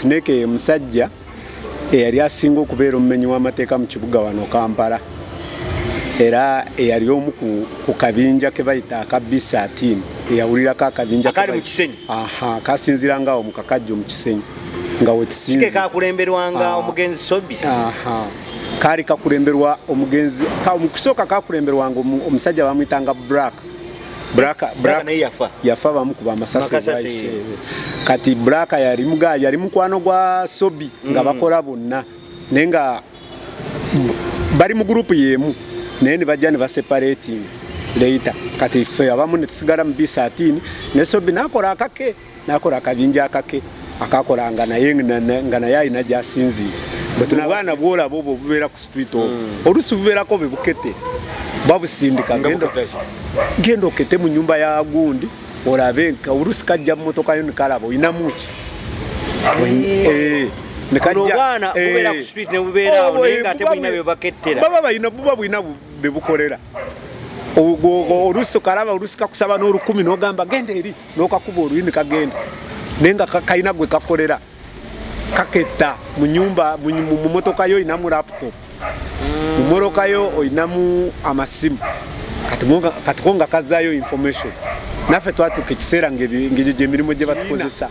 Snake musajja eyali asinga okubeera omumenyi w'amateeka mu kibuga wano Kampala era eyali omu ku kabinja ke bayita aka B13 eyawulirako akabinja akali mu Kisenyi kasinzira ngawo mu kakajjo mu Kisenyi nga wetusinzi kike kakulemberwanga omugenzi Sobi kali kakulemberwa omugenzi mu kusooka kakulemberwanga omusajja bamuyitanga Braka yafa bamukuba amasasi kati Braka yali mukwano gwa Sobi nga bakola bonna nenga bali mu group yemu nene bajja ne baseparating later kati fe abamu ne tusigala mu B13 ne Sobi nakola akabinja akake akakolanga naye nga naye alina gy'asinzira bwetuna baana bwola bobo bubeera ku street olusi bubeerako be bukete babusindika gendo okete mu nyumba ya gundi olabe nka olusi kajja mu motoka yo nikalaba oyina muki nekajja bubeera ku street ne bubeera nenga ate bulina bye bakettera buba bulina be bukolera olusi kalaba olusi kakusaba n'olukumi n'ogamba genda eri n'okakuba oluyini kagenda nenga kakayina gwe kakolera kaketta mu nyumba mu motoka yo inamu laptop mu motoka yo oyinamu amasimu kati konga kazayo information nafe twatuka ekiseera ng'egyo gy'emirimu gye batukozesa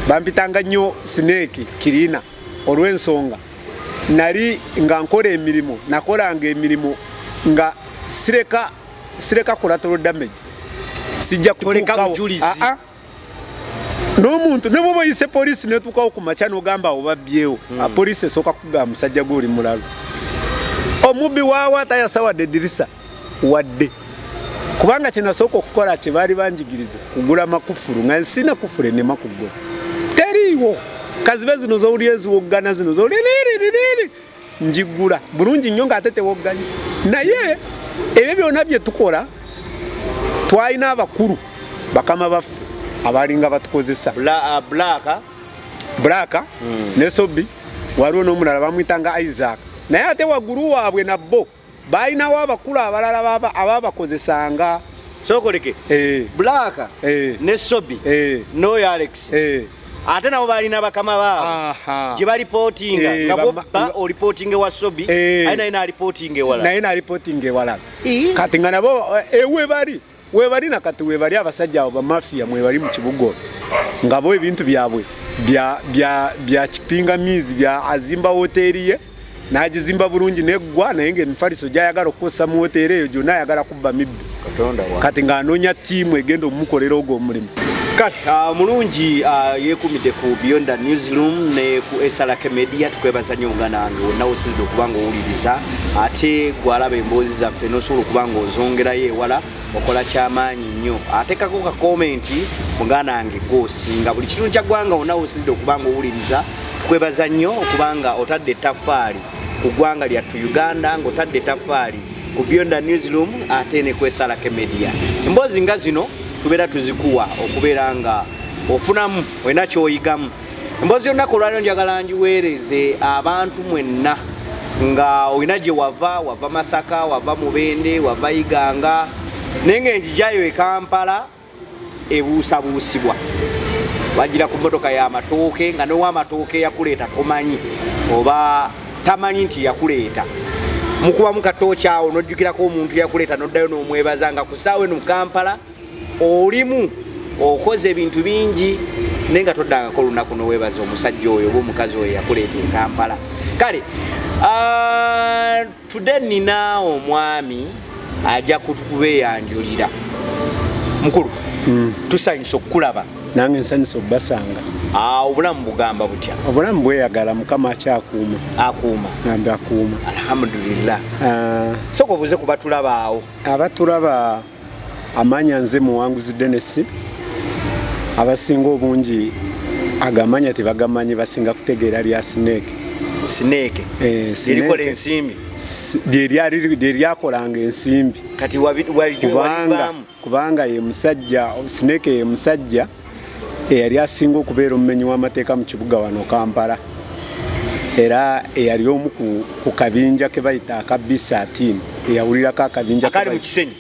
bampitanga nnyo Snake Kirina olw'ensonga nali nga nkola emirimu nakolanga emirimu nga sireka collateral damage sijja kutuukawo n'omuntu ne bwoba oyise poliisi netuukawo ku makya n'ogamba obabyewo poliisi esooka kugamba musajja gw'oli mulalo omubbi waawo atayasawadde eddirisa wadde kubanga kye nasooka okukola kye baali banjigiriza kugula makufulu nga nsina kufulu enema kuggula teriiwo kazibe zino zowuli eziwoggana zino zowuli njigula bulungi nnyo ng'ate tewogganye naye ebyo byonna bye tukola twalina abakulu bakama baffe abalinga batukozesa Braka ne Sobi waliwo n'omulala bamuyitanga Isaac naye ate waggulu waabwe nabbo balinawo abakulu abalala ababakozesanga sokoleke Braka ne Sobi n'oyo Alex ate nabo balina bakama baabo gye balipootinga nga bo olipootinga wa Sobi naye n'alipootinga ewalala kati nga nabo webali nakati webali abasajja abo bamafia mwebali mu kibuga nga bo ebintu byabwe bya kipingamizi bya azimba hoteli ye n'agizimba bulungi neggwa naye ng'emifaliso gy'ayagala okukosa mu hoteli eyo gyonna ayagala kubba mibbi kati ng'anoonya ttiimu egenda omukolera ogwo omulimu kale mulungi yeekumidde ku Beyond the Newsroom ne ku SRK Media tukwebaza nnyo muganda wange wonna osinzidde okuba ng'owuliriza ate gwalaba emboozi zaffe n'osobola okuba ng'ozongerayo ewala okola kyamaanyi nnyo ateekako ka komenti muganda wange gw'osinga buli kitundu kya ggwanga wonna osinzidde okuba ng'owuliriza tukwebaza nnyo okuba nga otadde ettaffaali ku ggwanga lyattu Uganda ng'otadde ettaffaali ku Beyond the Newsroom ate ne ku SRK Media emboozi nga zino tubeera tuzikuwa okubeera nga ofunamu olina kyoyigamu emboozi yonnaku olwaliro njagala ngiweereze abantu mwenna nga olina gye wava Masaka wava Mubende wava Iganga naye ng'enjijayo e Kampala ebuusabuusibwa wagira ku mmotoka y'amatooke nga n'ow'amatooke yakuleeta tomanyi oba tamanyi nti yakuleeta mukubamu katooki awo n'ojjukirako omuntu yakuleeta n'oddayo n'omwebaza nga ku ssaawa eno mu Kampala olimu okoze ebintu bingi naye nga toddangako olunaku n'oweebaza omusajja oyo oba omukazi oyo yakuleeta e Kampala kale today nina omwami ajja kutubeeyanjulira mukulu tusanyusa okukulaba nange nsanyusa obbasanga obulamu bugamba butya obulamu bweyagala mukama akyakuuma nambe akuuma alhamdulillah soka obuze ku batulaba awo abatulaba amanya nze muwanguzi Dennis abasinga obungi agamanya tebagamanyi basinga kutegeera lya Snake lirikola ensimbi lyakolanga ensimbi kati kubanga ye musajja Snake ye musajja eyali asinga okubeera omumenyi w'amateeka mu kibuga wano Kampala era eyali omu ku kabinja ke bayita aka B13 eyawulirako akabinja akali mu Kisenyi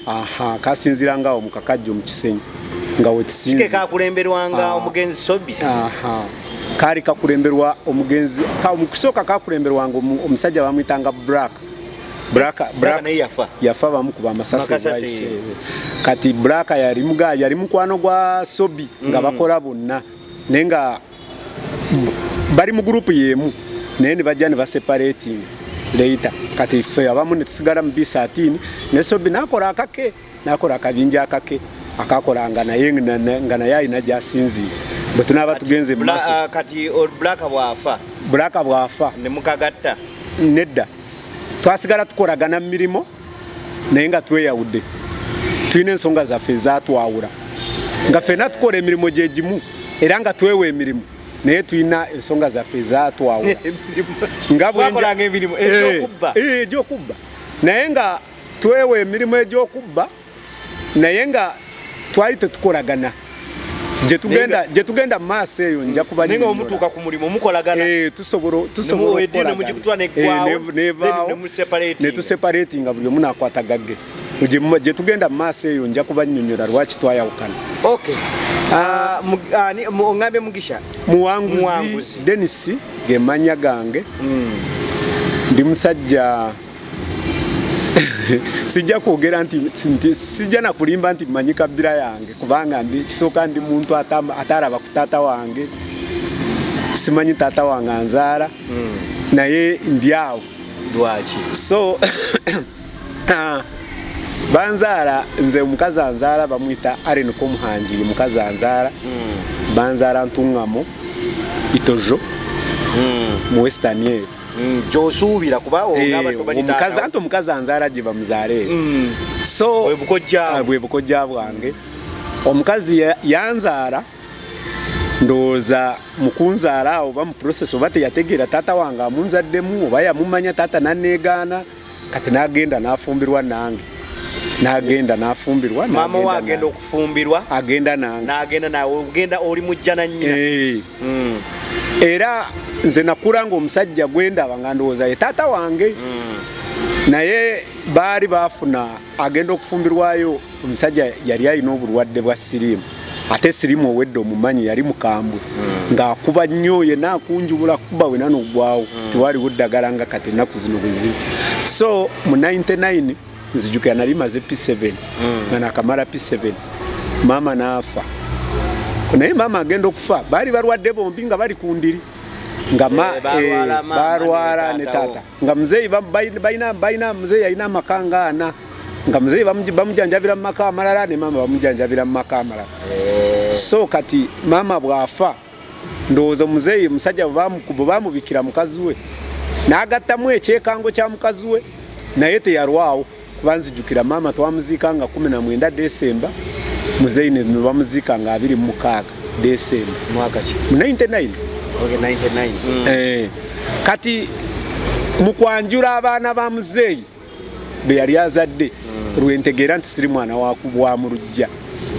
kasinzira ngawo mu kakajjo mu Kisenyi nga wetusinzi kike kakulemberwanga omugenzi Sobi kari kakulemberwa omugenzi mukusooka kakulemberwa ngo omusajja bamwitanga Black naye yafa bamukuba amasasi kati Black yali mukwano gwa Sobi nga bakola bonna nenga bari mu group yemu naye bajja ne baseparating later kati fe abamu ne tusigala mu B13 ne Sobi nakola akabinja akake akakolanga naye ngana yayina jasinzi bwe tunaba tugenze mu maso kati Black bwafa ne mukagatta nedda twasigala tukolagana mirimo naye nga tweyawudde tulina ensonga zaffe zatwawula nga ffenna tukola emirimu gyegimu era nga twewa emirimu naye tulina ensonga zaffe zatwawula nga egyokubba naye nga twewa emirimu egyokubba naye nga twali tetukolagana gye tugenda mu maaso eyo nja kuba nenga omutuuka ku mulimu mukolagana tusobola ne tuseparatinga buli omu nakwata gagge gye tugenda mu maaso eyo nja kuba nnyonnyola lwaki twayawukana oŋŋambye Mugisha Muwanguzi Dennis ge mannya gange ndi musajja sijja kwogera nti sijja nakulimba nti manyi kabira yange kubanga ndi kisooka ndi muntu ataraba ku taata wange simanyi taata wange anzaala naye ndi awo lwaki so banzaala nze omukazi anzaala bamwita Aren Komuhanjiri mukazi anzaala banzaala Ntungamo Itojo mu Western yeyo Josuubira kuba omukazi anzaala gye bamuzaale so bwe bukojja bwange omukazi yanzaala ndowooza mukunzaala awo oba mu process oba teyategeera taata wange amunzaddemu oba yamumanya taata nanneegaana kati n'agenda n'afumbirwa nange maama we agenda okufumbirwa agenda nange n'agenda nawe ogenda oli mujja na nnyina era nze nakula ng'omusajja gwendaba nga ndowooza ye taata wange naye baali baafuna agenda okufumbirwayo omusajja yali alina obulwadde bwa siriimu ate siriimu owedde omumanyi yali mukambwe ng'akuba nnyo ye naakunjubula kuba wena n'ogwawo tewaliwo ddagala nga kati ennaku zino bwe ziri so mu 99 nzijukira nali maze P7 nga nakamala P7 maama n'afa naye maama agenda okufa baali balwadde bombi nga bali ku ndiri nga balwala ne taata nga muzeeyi balina muzeeyi alina amaka ana nga muzeeyi bamujanjabira mu maka amalala ne maama bamujanjabira mu maka amalala so kati maama bwafa ndowooza muzeeyi musajja bwe bamubikira mukazi we n'agattamu ekyekango kya mukazi we naye teyalwawo kuba nzijukira maama twamuziika nga 19 Desemba muzeeyi ne bamuziika nga 26 Desemba mwaka ki 99 okay 99 kati mukwanjula abaana ba muzeeyi be yali azadde lwentegeera nti siri mwana wa mulujja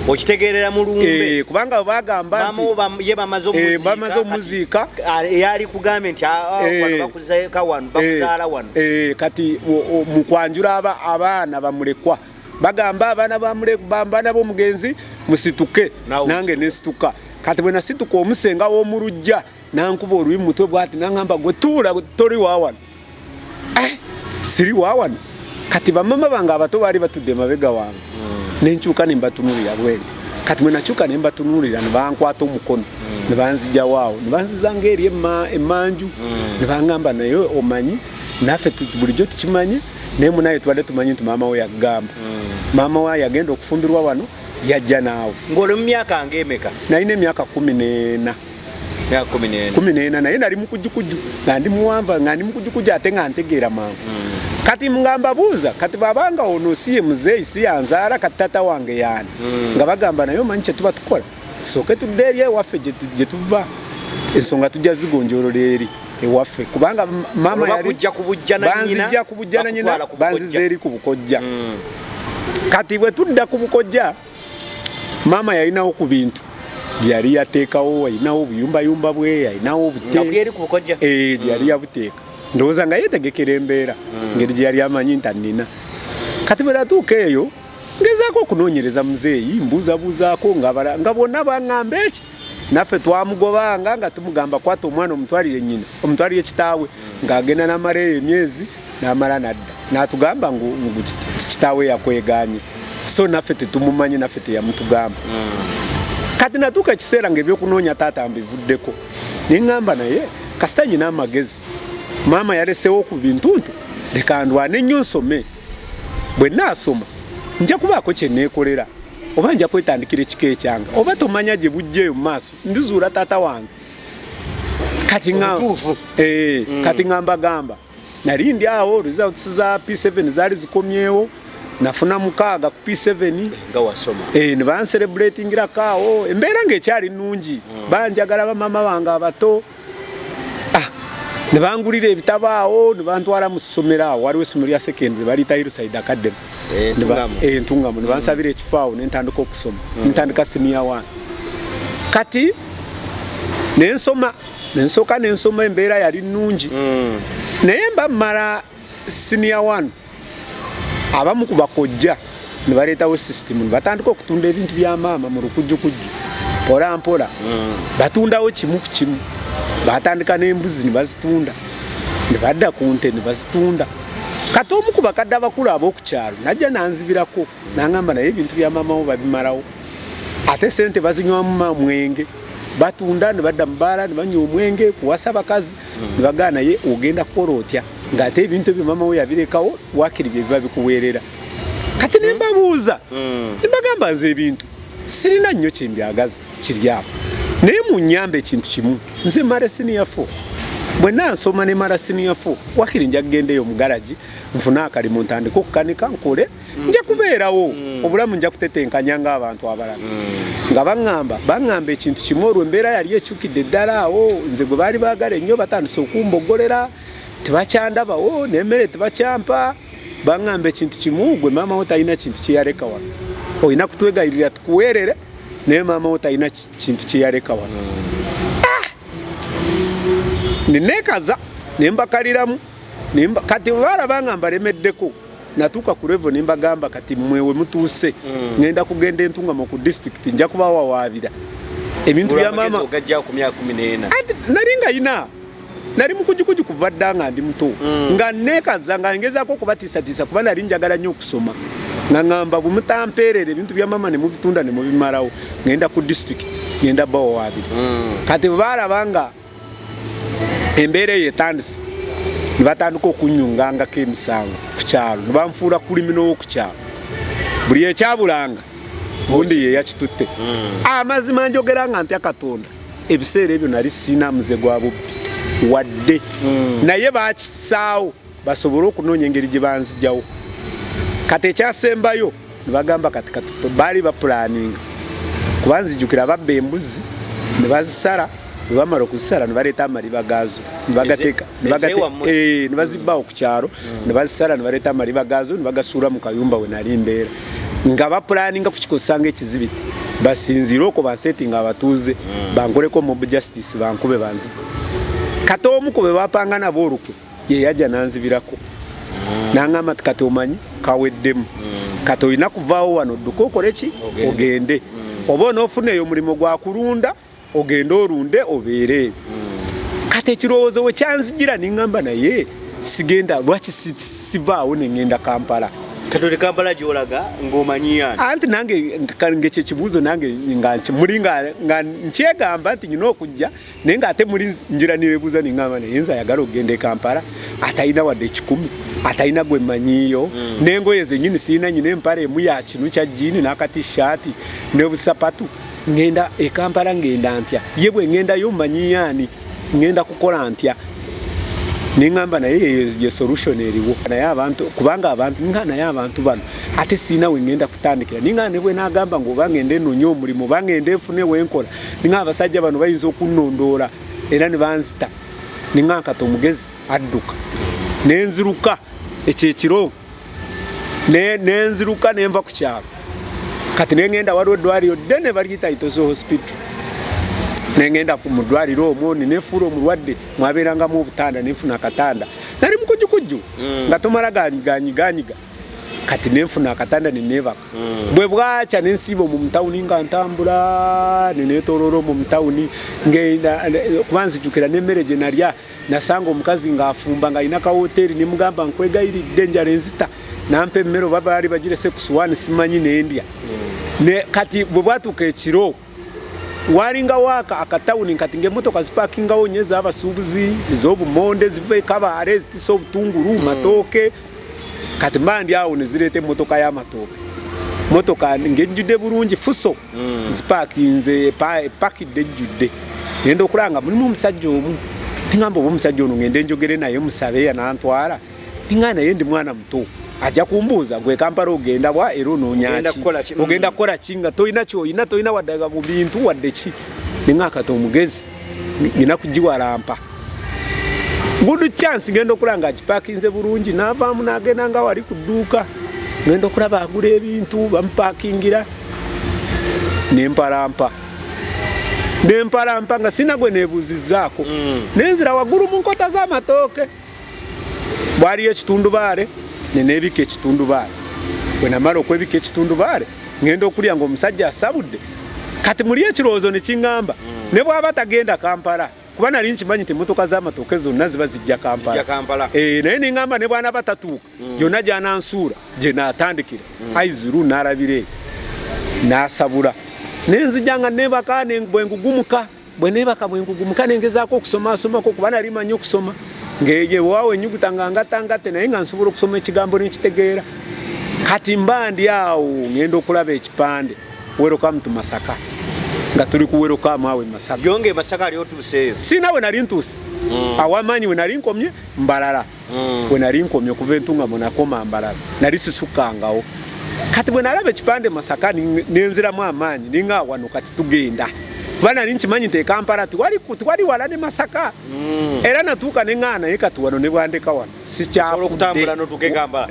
okitegeerera mulumbe kubanga bagamba nti bamaze omuziika yali kugambye nti bakuzaeka wano bakuzaala wano kati mukwanjula abaana bamulekwa bagamba abaana b'omugenzi musituke nange nesituka kati bwe nasituka omusenga w'omulujja nankuba oluyi mutwe bwati nangamba gwe tuula toli waawano siri waawano kati bamama bange abato baali batudde mabega wange nenkyuka ne mbatunulira bwenti kati bwe nakyuka ne mbatunulira ne bankwata omukono ne banzija waawo ne banzizanga eri emmanju ne bangamba naye omanyi naffe bulijjo tukimanyi naye munaye tubadde tumanyi nti maama we yagamba maama we yagenda okufumbirwa wano yajja naawe ng'oli mu myaka ng'emeka nalina emyaka 14 14 naye nali mukujjukujju nga ndi muwanva nga ndi mukujjukujju ate nga ntegeera mangu kati ngamba buuza kati babanga ono si ye muzeeyi si yanzaala kati taata wange yaani nga bagamba naye omanyi kye tuba tukola tusooke tudde eri ewaffe gye tuva ensonga tujja zigonjoolola eri ewaffe kubanga maama banzijja ku bujja na nyina banziza eri ku bukojja kati bwe tudda ku bukojja maama yalinawo ku bintu byali yateekawo alinawo obuyumbayumba bwe alinawo obute gyeyali yabuteeka ndowooza nga yeetegekera embeera ngeri gye yali amanyi nti annina kati bwe natuuka eyo ngezaako okunoonyereza muzeeyi mbuuzabuuzaako nga bonna baŋŋamba eki naffe twamugobanga nga tumugamba kwata omwana omutwalire nyina omutwalire kitaawe ng'agenda n'amala emyezi n'amala nadda n'atugamba ngu kitaawe yakweganye so naffe tetumumanyi naffe teyamutugamba kati natuuka ekiseera ng'ebyokunoonya taata mbivuddeko neŋŋamba naye kasita nyina amagezi maama yalesewo ku bintu nti leka ndwane nnyo nsome bwe naasoma nja kubaako kye neekolera oba nja kwetandikira ekika ekyange oba tomanya gye bujjeeyo mu maaso ndizuula taata wange kati ngamba nali ndi awo results za P7 zaali zikomyewo nafuna 6 ku P7 nga wasoma ne bancelebratingirako awo embeera ng'ekyali nnungi banjagala bamama bange abato ne bangulira ebitabo awo ne bantwala mu ssomero awo waliwo essomero lya secondary baliyita Hillside Academy entungamu ne bansabira ekifo awo ne ntandika okusoma ntandika senior 1 kati nensooka nensoma embeera yali nnungi naye mba mmala senior 1 abamu ku bakojja ne baleetawo system ne batandika okutunda ebintu bya maama mu lukujjukujju mpola mpola batundawo kimu ku kimu batandika n'embuzi ne bazitunda ne badda ku nte ne bazitunda kati omu ku bakadde abakulu ab'okukyalo najja nanzibirako n'aŋŋamba naye ebintu bya maama wo babimalawo ate sente bazinywamu mwenge batunda ne badda mu bbaala ne banywa omwenge kuwasa bakazi ne bagamba naye ogenda kukola otya ng'ate ebintu ebyo maama we yabirekawo wakiri bye biba bikuweerera kati ne mbabuuza ne bagamba nze ebintu sirina nnyo kye mbyagaza kiri awo naye munnyambe ekintu kimu nze mara senior 4 bwe nansoma ne mara senior 4 wakiri nja kugendeyo mu garagi nfune akalimu ntandika okukanika nkole nja kubeerawo obulamu nja kutetenkanya ng'abantu abalala nga baŋŋamba ekintu kimu olwo embeera yali ekyukidde ddala awo nze gwe baali baagala ennyo batandise okumboggolera tebakyandabawo n'emmere tebakyampa baŋŋamba ekintu kimu gwe maama wo talina kintu kye yaleka wano olina kutwegayirira tukuweerere naye maama wo talina kintu kye yaleka wano neneekaza ne mbakaliramu kati baalabanga mbalemeddeko natuuka ku level ne mbagamba kati mmwe we mutuuse ngenda kugenda entungamo ku district nja kubawawaabira ebintu bya maama ogajja ku myaka 14 nali nga yina nali mukujukuju kuva dda nga ndi muto nga neekaza nga ngezaako okubatiisatiisa kuba nali njagala nnyo okusoma nga ngamba bumutampeerera ebintu bya maama ne mubitunda ne mubimalawo ngenda ku district ngenda bawawaabira kati baalabanga embeera eyo etandise ne batandika okunyungangako emisango ku kyalo ne banfuula kulimina w'okukyalo buli ekyabulanga gundi ye yakitutte amazima njogera nga ntya Katonda ebiseera ebyo nali sina muze gwa bubbi wadde naye baakisaawo basobole okunoonya engeri gye banzigyawo kati ekyasembayo ne bagamba kati baali bapulaninga kuba nzijjukira babba embuzi ne bazisala bwe bamala okuzisala ne baleeta amaliba gaazo ne bazibbaawo ku kyalo ne bazisala ne baleeta amaliba gaazo ne bagasuula mu kayumba we nali mbeera nga bapulaninga ku kikosanga ekizibiti basinziire okwo bansetinga abatuuze bankoleko mob justice bankube banzita kati omu ku be bapanga nabo olukwe ye yajja nanzibirako n'aŋŋamba kati omanyi kaweddemu kati olina kuvaawo wano odduka okole ki ogende oba onoofuneeyo omulimu gwa kulunda ogende olunde obeere kati ekirowoozo we kyanzijira neŋŋamba naye sigenda lwaki sivaawo ne ŋŋenda Kampala kati oli Kampala gy'olaga ng'omanyi yani anti nange ng'ekyo ekibuuzo nange muli nga nkyegamba nti nyina okujja naye ng'ate muli njira nirebuuza neŋŋamba naye nze ayagala okugenda e Kampala atalina wadde 10 atalina gwe mmanyiiyo n'engoye zennyini sirina nyina empala emu ya kinu kya jiini n'akatishaati n'obusapatu ngenda e Kampala ngenda ntya ye bwe ngendayo mmanyiyaani ngenda kukola ntya neŋŋamba naye ye solution eriwo naye abantu kubanga abantu nga naye abantu bano ate siina we ngenda kutandikira ninga ne bwe naagamba ng'oba ngende ennonye omulimu oba ngende enfune wenkola ninga abasajja bano bayinza okunnondoola era ne banzita ninga nkati omugezi adduka nenziruka ekyekiro nenziruka nenva ku kyalo kati nengenda waliwo eddwaliro ddene baliyita Itosi hospital nengenda mu ddwaliro omwo nenefuula omulwadde mwabeerangamu obutanda nenfuna akatanda nali mukujjukujju nga tomala ganyiganyiga kati nenfuna akatanda nenebaka bwe bwacha nensibo mu mtawuni nga ntambula nenetororo mu mtawuni ngenda kubanzi jukira nemereje narya nasanga omukazi ngafumba nga ina ka hoteli nimugamba nkwega iri danger enzita nampe mmero baba bali bagire sexual simanyi nendia ne kati bwe bwatuka ekiro walinga waka akatawuni kati ngemotoka zipakinga onyeza abasubuzi izobumonde zive kaba arrest so butunguru matoke kati mbandi awo nezirete motoka ya matoke motoka ngejude burungi fuso zipakinze pakide jude nendo kuranga muri mu musajjo omu ngamba omusajjo ono ngende njogere naye musabe ya nantwara ingana yendi mwana muto aja kumbuza gwe Kampala ogenda bwa ero no nyachi ogenda kola kinga toina kyo ina toina wadaga mu bintu wadde ki ningaka to mugezi nina kujiwalampa good chance ngendo kulanga jipakinze burungi navamu nagenda nga wali kuduka ngendo kulaba agure ebintu bampakingira nemparampa nga sina gwe nebuzizako nenzira waguru mu nkota za matoke bwali ekitundubare nenebike ekitundubare wena maro kwebike ekitundubare ngendo kulya ngo omusajja asabudde kati muri ekirozo ne kingamba ne bwaba tagenda Kampala kuba nali nkimanyi motoka za matoke zonna ziba zijja Kampala naye ningamba ne bwana batatuuka yonna gyanansura gye naatandikira aiziru narabire nasabula nenzijanga nebaka bwengugumuka bwenengugumuka nengezaako okusomasomako kuba nali manyi okusoma ngeye wawe nyuguta ngatangate naye nga nsobola okusoma ekigambo n'ekitegeera kati mbandi awo ngenda okulaba ekipande welcome to Masaka nga tuli ku welcome awe Masaka byonge Masaka ali otuseeyo sina we nali ntusi awamanyi we nali nkomye mbalala we nali nkomye kuva entunga monakoma mbalala nali sisukangawo kati bwe nalaba ekipande Masaka nenziramu amaanyi ninga wano kati tugenda bana ninchimanyi te Kampala twali wala ne Masaka era natuka nengana ekati wano ne bwandeka wano si kyafu kutambula no tuke Kampala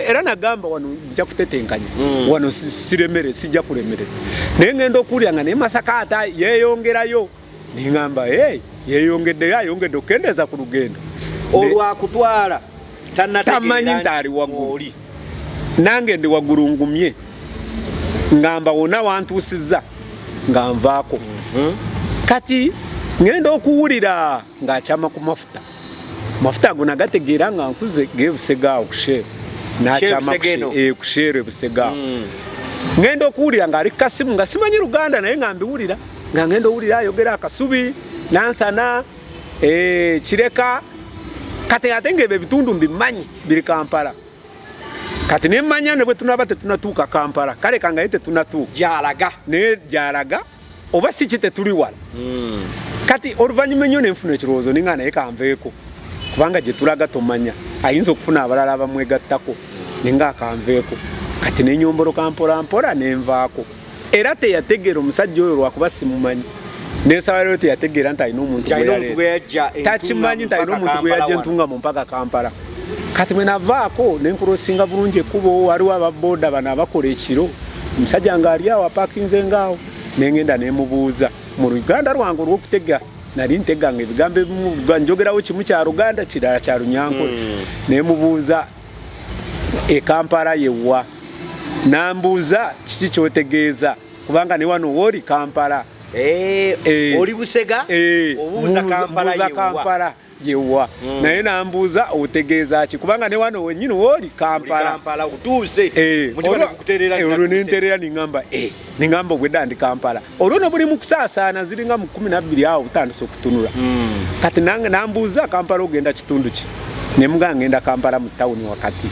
era nagamba wano nja kutetenkanya wano siremere sijja kulemere nengendo kulyanga ne Masaka ata yeyongerayo ningamba yeyongedde okendeza ku lugendo olwa kutwala tamanyi ntali wagulu nange ndi wagurungumye ngamba wona wantusiza nganvaako kati ngenda okuwulira ng'akyama ku mafuta ago nagategeera nga nkuze gebusega okusheera n'akyama kusheera ebusega ngenda okuwulira ng'ali kasimu nga simanyi Luganda naye nga mbiwulira nga ngenda owulira ayogera akasubi nansana kireka kati ate ng'ebyo ebitundu mbimanyi biri Kampala kati nemanya ne bwe tunaba tetunatuuka Kampala kale kanga yete tunatuuka gyalaga oba si kite tuli wala kati oluvannyuma ennyo nenfuna ekirowoozo ninga naye kanveeko kubanga gye tulaga tomanya ayinza okufuna abalala abamwegattako ninga akanveeko kati nenyomboloka mpolampola nenvaako era teyategeera omusajja oyo lwakuba simumanyi nensaba lero teyategeera nti alina omuntu takimanyi nti alina omuntu gwe yajja entungamo mpaka Kampala kati mwe navaako nenkurosinga bulungi ekkubo waliwo ababoda bano abakola ekiro omusajja nga ali awo apakinze ngaawo nengenda nemubuuza mu Luganda lwange olw'okutega nali nteganga ebigambo ebimu njogerawo kimu kya Luganda kirala kya Lunyankole nemubuuza Kampala yewa nambuuza kiki kyotegeeza kubanga ne wano wooli Kampala oli Busega obuuza Kampala yewa naye nambuuza otegeeza ki kubanga ne wano wenyini wooli Kampala utuuse olwo nenterera ningamba obwedda ndi Kampala olwo no buli mu kusaasaana ziringa mu 12 awo butandise okutunula kati nange nambuuza Kampala ogenda kitundu ki nemuga ngenda Kampala mu tawuni wakati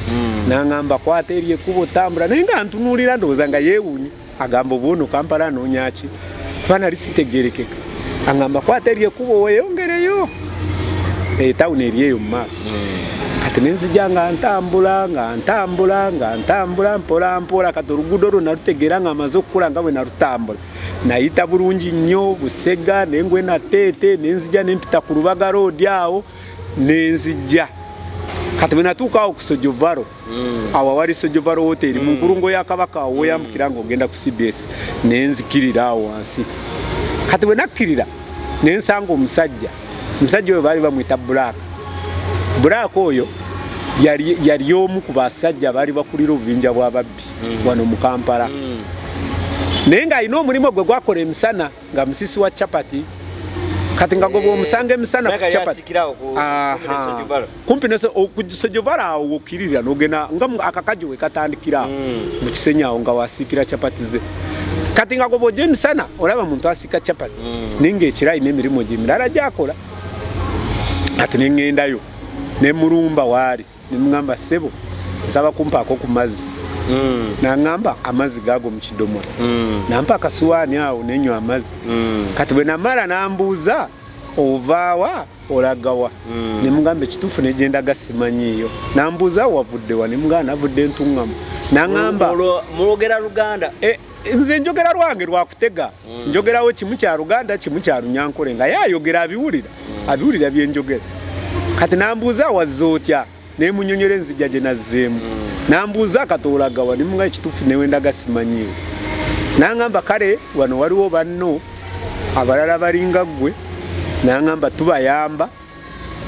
nangamba kwata eri ekkubo tambula naye nga ntunuulira ndowooza nga yeewuunye agamba obwono Kampala noonyaki fana lisitegerekeka angamba kwata eri ekkubo weeyongereyo tawuni eri eyo mu maaso kati nenzija nga ntambula mpola kati oluguudo olwo nalutegeera nga amaze okukula nga bwe nalutambula nayita bulungi nnyo Busega nengwe nateete nenzija nempita ku Lubaga road awo nenzija kati bwe natuuka awo ku Sojovaro awo wali Sojovaro hotel mu nkulungo ya Kabaka awo weyambukira nga ogenda ku CBS nenzikirira awo wansi kati bwe nakkirira nensanga omusajja oyo baali bamwita Black oyo yali omu ku basajja bali bakulira obubinja bw'ababbi wano mu Kampala naye ng'alina omulimu gwe gwakola emisana nga musisi wa chapati kati nga gwe bw'omusanga emisana ku chapati kumpi ku Sojovara awo wokirira n'ogenda nga akakajo we katandikira mu Kisenyi awo nga wasiikira chapati ze kati nga gwe bw'ojja emisana olaba muntu asiika chapati naye ng'ekiro alina emirimu gye mirala gy'akola ate ne ŋŋendayo ne mulumba waali ne mugamba ssebo nsaba kumpaako ku mazzi n'aŋŋamba amazzi gaago mu kidomola nampa akasuwaani awo nenywa amazzi kati bwe namala n'ambuuza ovaawa olagawa ne mugamba ekituufu negenda gasimanyiiyo n'ambuuza wavuddewa ne mugamba navudde entuŋŋamu n'aŋŋamba mulogera Luganda nze njogera lwange lwakutega njogerawo kimu kya Luganda kimu kya Lunyankole nga yayogera abiwulira byenjogera kati n'ambuuza wazze otya nemunyonyera enzijja gye nazzeemu n'ambuuza akatoolagawa ne mugamba ekituufu newenda gasimanyiiwo n'aŋŋamba kale wano waliwo banno abalala balinga ggwe n'aŋŋamba tubayamba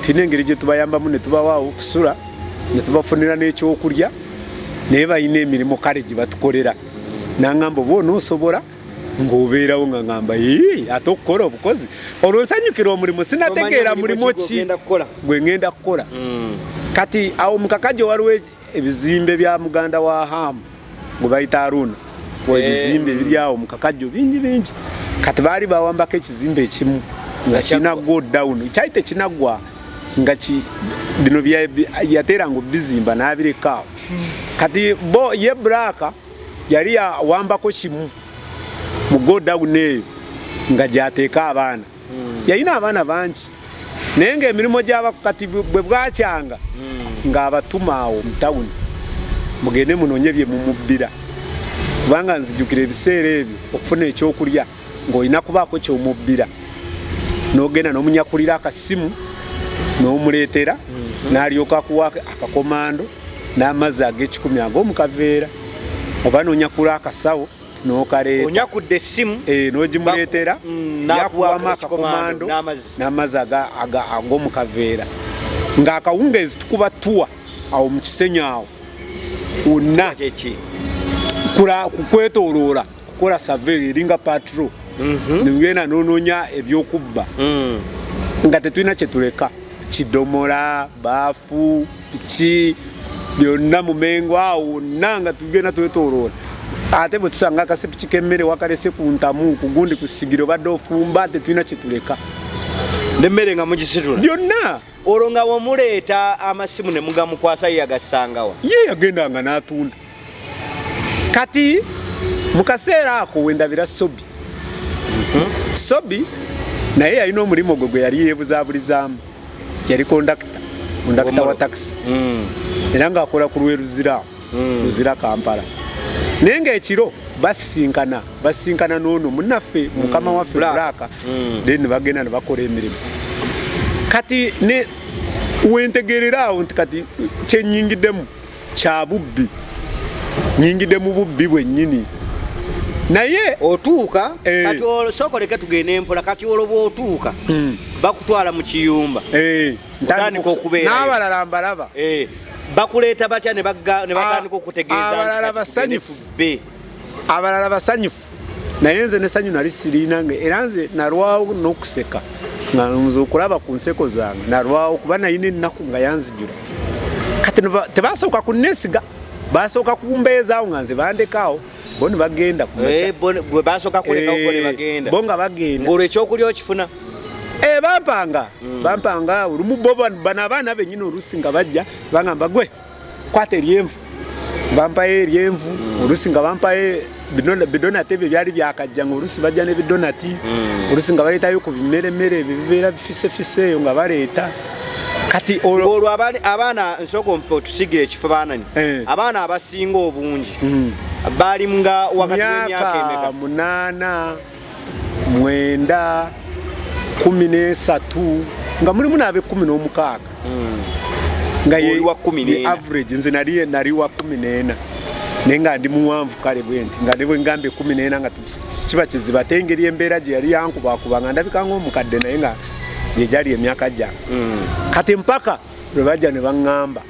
tulina engeri gye tubayambamu ne tubawaawo okusula ne tubafunira n'ekyokulya naye balina emirimu kale gye batukolera n'aŋŋamba oba onoosobola ng'obeerawo nga ŋŋamba ate okukola obukozi olwo nsanyukira omulimu sinategeera mulimu ki gwe ŋŋenda kukola kati awo mu Kakajo waliwo ebizimbe bya muganda wa Hamu gwe bayita Aruna ebizimbe biri awo mu Kakajo bingi kati baali bawambako ekizimbe ekimu nga kirina go down kyali tekinaggwa nga bino yateera nga bizimba n'abireka awo kati ye Black yali awambako kimu mu go down eyo nga gyateeka abaana yalina abaana bangi naye ng'emirimu gy'abakati bwe bwakyanga ng'abatuma awo mu tawuni mugende munoonye bye mumubbira kubanga nzijjukira ebiseera ebyo okufuna ekyokulya ng'olina kubaako ky'omubbira n'ogenda n'omunyakulira akasimu n'omuleetera n'alyoka akuwa akakomando n'amazzi ag'ekikumi ag'omukaveera oba n'onyakula akasawo n'okaleeta onyakudde essimu n'ogimuleetera yakuwamu akakomando n'amazzi ag'omukaveera ng'akawungeezi tukuba tuwa awo mu Kisenyi awo wonna kukwetooloola kukola survey eringa patrol ngenda n'onoonya ebyokubba nga tetulina kyetuleka kidomola baafu piki byonna mu Mengo awo wonna nga tugenda twetooloola ate bwe tusanga akasepiki k'emmere wakalese ku ntamu ku gundi ku sigiro badde ofumba tetulina kyetuleka n'emmere nga mugisitula byonna olwo nga womuleeta amasimu ne mugamukwasa ye yagassangawa ye yagendanga n'atunda kati mu kaseera ako wendabira Sobi Sobi naye yalina omulimu gwe yali yeebuzabulizaamu yali kondakita wa taxi era ng'akola ku Lweruzira Luzira Kampala naye ng'ekiro basinkana n'ono munnaffe mukama waffe Black then bagenda ne bakola emirimu kati ne wentegerera awo nti kati kyenyingiddemu kya bubbi nyingiddemu bubbi bwennyini naye otuuka kati osokoleke tugende empola kati olwo otuuka bakutwala mu kiyumba ntandika okubeera n'abalala mbalaba bakuleeta batya ne batandika okutegeeza abalala basanyufu naye nze n'essanyu nali siriinange era nze nalwawo n'okuseka nga nze okulaba ku nseko zange nalwawo kuba nalina ennaku nga yanzijula kati tebasooka kunneesiga basooka kumbeezaawo nga nze bandekaawo bo ne bagenda bwe basooka kulekawo bo ne bagenda bo nga bagenda ng'olwo ekyokulya okifuna bampanga olumu bo bano abaana bennyini oluusi nga bajja bangamba gwe kwata eryenvu bampayo eryenvu oluusi nga bampayo bidonati ebyo byali byakajja nga oluusi bajja ne bidonati oluusi nga baleetayo ku bimeremere ebyo bibeera bifisefise eyo nga baleeta kati olwo abaana nsooka otusigire ekifaananyi abaana abasinga obungi baali nga wakati w'emyaka emeka 8 9 13 nga mulimu n'abe 16 nga ye average nze nali wa 14 naye nga ndi muwanvu kale bwenti nga ne bwe ngambe 14 nga kiba kiziba ate engeri embeera gye yali yankubakuba nga ndabika ng'omukadde naye nga gye gyali emyaka gyange kati mpaka lwe bajja ne baŋŋamba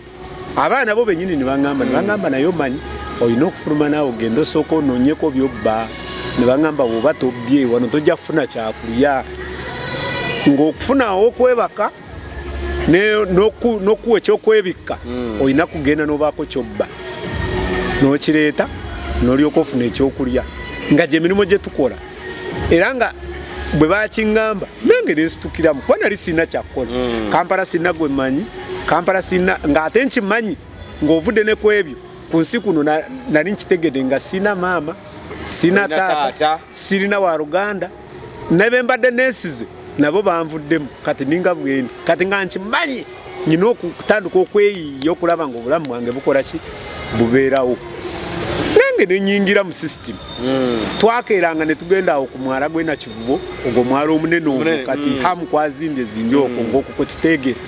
abaana bo benyini ne bangamba nayo manyi olina okufuluma naawe ogenda osooka onoonyeko byobba ne bangamba bw'oba tobbye wano tojja kufuna kyakulya ng'okufunawo okwebaka n'okuwa ekyokwebikka olina kugenda n'obaako kyobba n'okireeta n'olyoka ofuna ekyokulya nga gye mirimu gye tukola era nga bwe bakiŋŋamba nange nensitukiramu kuba nali sirina kyakukola Kampala sirina gwe mmanyi Kampala sirina ng'ate nkimanyi ng'ovudde ne ku ebyo ku nsi kuno nali nkitegedde nga sirina maama sirina taata sirina wa Luganda ne be mbadde neesize nabo banvuddemu kati ninga bwendi kati nga nkimanyi nyina okutandika okweyiiya okulaba ng'obulamu bwange bukola ki bubeerawo nange nenyingira mu system twakeeranga ne tugenda awo ku mwala gw'e Nakivubo ogwo mwala omunene ogwo kati hamu kwazimbye okwo ng'okwo kwe tuteegera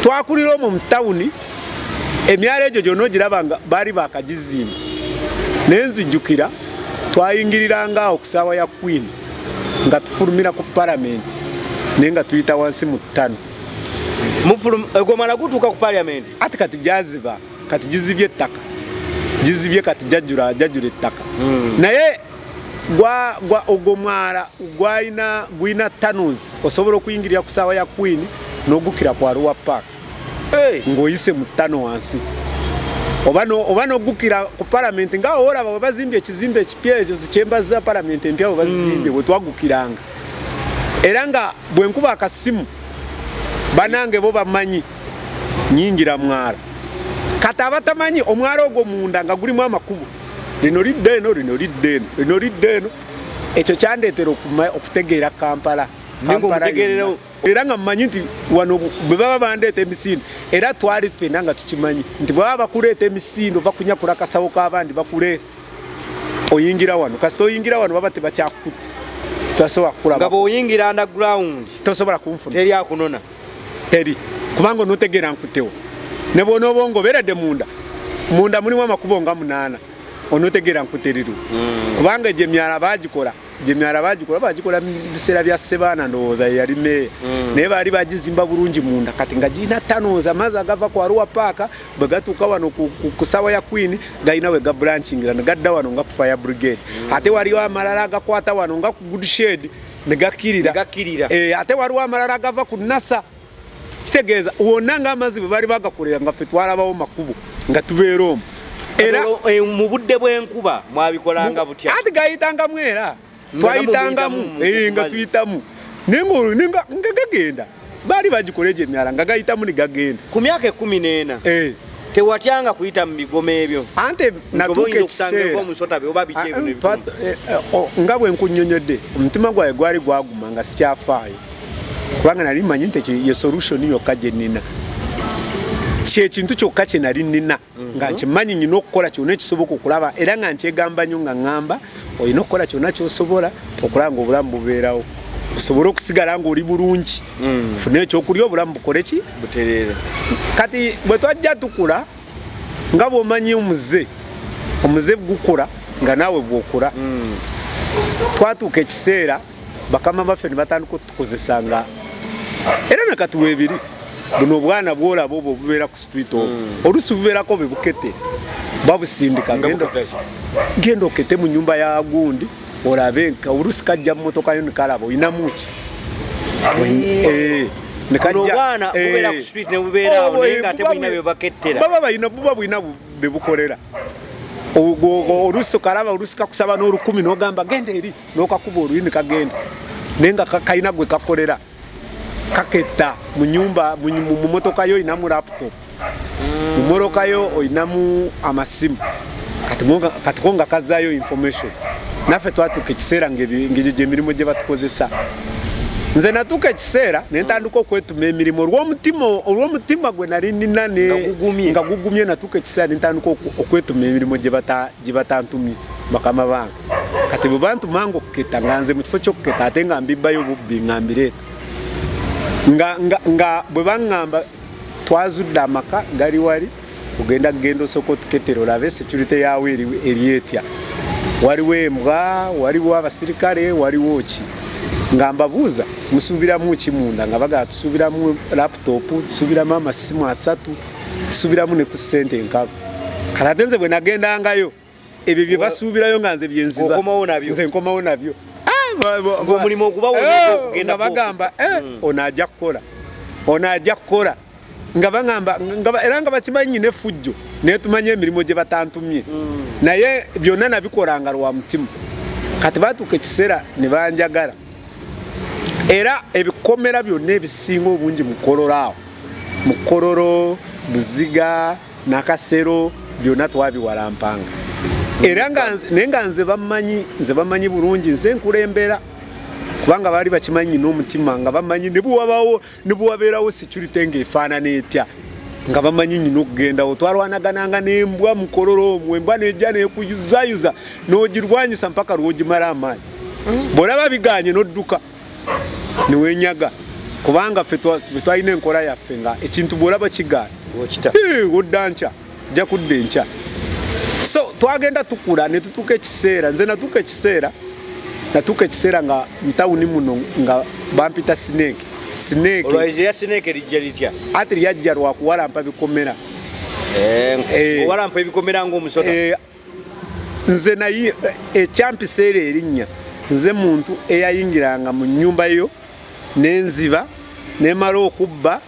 twakulira omwo mu tawuni emyala egyo gyonna ogiraba nga baali baakagizimba naye nzijjukira twayingiriranga awo ku ssaawa ya Queen nga tufulumira ku palamenti naye nga tuyita wansi mu ttano gwomala gutuuka ku palamenti ati kati gyaziba kati gizibye ettaka gizibye kati jajjula ettaka naye ogwo mwala gwina tunnels osobola okuyingirira ku ssaawa ya Queen n'ogukira ku Arua Park ng'oyise mu ttano wansi oba n'ogukira ku palamenti ngaawo olaba bwe bazimbye ekizimbe ekipya ekyo zikyemba za palamenti empya bwe bazizimbye bwe twagukiranga era nga bwe nkuba akasimu banange bo bamanyi nyingira mwala kati abatamanyi omwala ogwo munda nga gulimu amakubo lino lidde eno lino lidde eno lino lidde eno ekyo kyandeetera okutegeera Kampala era nga mmanyi nti wano bwe baba bandeeta emisinde era twali ffenna nga tukimanyi nti bwe baba bakuleeta emisinde ova kunyakula kasawo k'abandi bakuleese oyingira wano kasita oyingira wano baba tebakyakukutte tosobola kukulaba nga bw'oyingira underground tosobola kunfuna teri akunona teri kubanga onootegeera nkuttewo ne bw'onooba ng'obeeredde munda mulimu amakubo nga 8 onootegeera nkuteriru kubanga egyo emyala baagikola bagikola mu biseera bya Ssebaana ndowooza yali meeya naye baali bagizimba bulungi munda kati nga girina tunnels amazzi agava ku Arua Park bwe gatuuka wano ku ssaawa ya Queen galina we gabranchingira ne gadda wano nga ku Fire Brigade ate waliwo amalala agakwata wano nga ku Goodshed ne gakkirira ate waliwo amalala agava ku NASA kitegeeza wonna ng'amazzi bwe baali bagakolera nga ffe twalabawo makubo nga tubeera omwo era mu budde bw'enkuba mwabikolanga butya ati gayitangamu era twayitangamu nga tuyitamu naye nga gagenda baali bagikola egyo emyala nga gayitamu ne gagenda ku myaka 14 tewatyanga kuyita mu bigomo ebyo ante natuuka ekiseera nga bwe nkunnyonnyodde omutima gwawe gwali gwaguma nga sikyafaayo kubanga nali manyi nti ye solution yokka gye nnina kyekintu kyokka kye nali nnina nga nkimanyi nyina okukola kyonna ekisoboka okulaba era nga nkyegamba nnyo nga ŋŋamba olina okukola kyonna kyosobola okulaba nga obulamu bubeerawo osobole okusigala ng'oli bulungi fune ekyokulya obulamu bukole ki butereere kati bwe twajja tukula nga bw'omanyi omuze gukula nga naawe bw'okula twatuuka ekiseera bakama baffe ne batandika otukozesa nga era nakati weebiri buno obwana bwolaba obwo bubeera ku street obwo oluusi bubeerako be bukete babusindika genda okete mu nnyumba ya gundi olabe nka oluusi kajja mu motoka yo nekalaba olinamu ki baba balina buba bulina be bukolera oluusi okalaba oluusi kakusaba n'olukumi n'ogamba genda eri n'okakuba oluyini kagenda naye nga kalina gwe kakolera kaketta mu nyumba mu motoka yo olinamu laptop mu motoka yo olinamu amasimu kati ko nga kazaayo information naffe twatuuka ekiseera ng'egyo gy'emirimu gye batukozesa nze natuuka ekiseera ne ntandika okwetuma emirimu olw'omutima gwe nali nnina nga gugumye natuuka ekiseera ne ntandika okwetuma emirimu gye batantumye bakama bange kati bwe bantumanga okuketta nga nze mu kifo ky'okuketta ate nga mbibbayo bubbi nga mbireeta nga bwe baŋŋamba twazudde amaka gali wali ogenda osooka otukettera olabe security yawe eri etya waliwo embwa waliwo abasirikale waliwo ki nga mbabuuza musuubiramu ki munda nga bagaa tusuubiramu laptop tusuubiramu amasimu 3 subiramu ne ku ssente enkalu kati nze bwe nagendangayo ebyo bye basuubirayo nga nze byenziba nze nkomawo nabyo ng'omulimu okuba wogenda bagamba ono ajja kukola nga bagamba era nga bakimanyi n'effujjo naye tumanye emirimu gye batantumye naye byonna nabikolanga lwa mutima kati baatuuka ekiseera ne banjagala era ebikomera byonna ebisinga obungi mu Kololo awo mu Kololo Buziga Nakasero byonna twabiwalampanga era naye nga nze bamanyi bulungi nze nkulembera kubanga baali bakimanyi n'omutima nga bamanyi ne bwabeerawo security ng'efaanana etya nga bamanyi nyina okugendawo twalwanagananga n'embwa mu Kololo omwo embwa nejja nekuyuzayuza n'ogirwanyisa mpaka lw'ogimala amaanyi bw'olaba biganye n'odduka newenyaga kubanga ffe twalina enkola yaffe nga ekintu bw'olaba kigaana odda nkya jja kudda enkya so twagenda tukula ne tutuuka ekiseera nze natuuka ekiseera nga mutawuni muno nga bampita Snake olwaize ya Snake lijja litya ati lyajja lwakuwalampa bikomera owalampa ebikomera ng'omusoda nze naye ekyampiseera erinnya nze muntu eyayingiranga mu nnyumba yo nenziba nemala okubba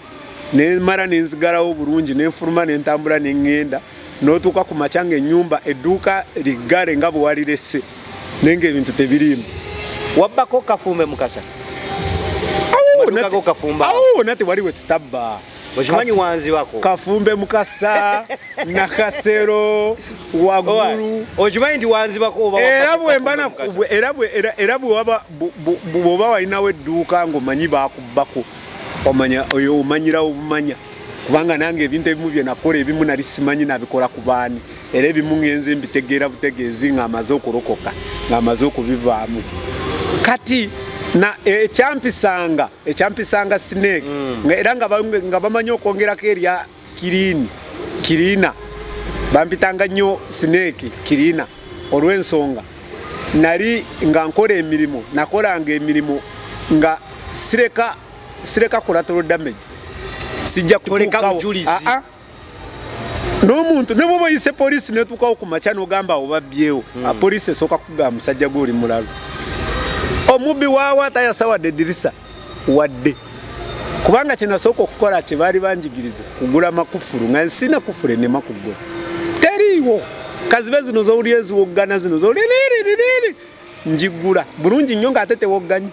nemala nenzigalawo bulungi nenfuluma nentambula nengenda n'otuuka ku makya ng'ennyumba edduuka liggale nga bwe walirese naye ng'ebintu tebiriimu wabbako Kafumbe Mukasa awo nate wali we tutabba okimanyi wanzibako Kafumbe Mukasa Nakasero Waggulu okimanyi nti wanzibako era bw'oba walinawo edduuka ng'omanyi bakubbako omanyirawo obumanya kubanga nange ebintu ebimu bye nakola ebimu nali simanyi nabikola ku baani era ebimu ngenze mbitegeera butegeezi ng'amaze okulokoka ng'amaze okubivaamu kati na ekyampisanga Snake era nga bamanyi okwongerako erya Kirina bampitanga nnyo Snake Kirina olw'ensonga nali nga nkola emirimu nakolanga emirimu nga sireka collateral damage sijja kutuukawo n'omuntu ne bwoba oyise poliisi netuukawo ku makya n'ogamba obabbyewo poliisi esooka kugamba musajja gw'oli mulalu omubbi waawa tayasa wadde eddirisa wadde kubanga kye nasooka okukola kye baali banjigiriza kugula makufulu nga nsina kufulu enema kugula teriiwo kazibe zino zowulira eziwoggana zino zowulira njigula bulungi nnyo ng'ate tewogganyi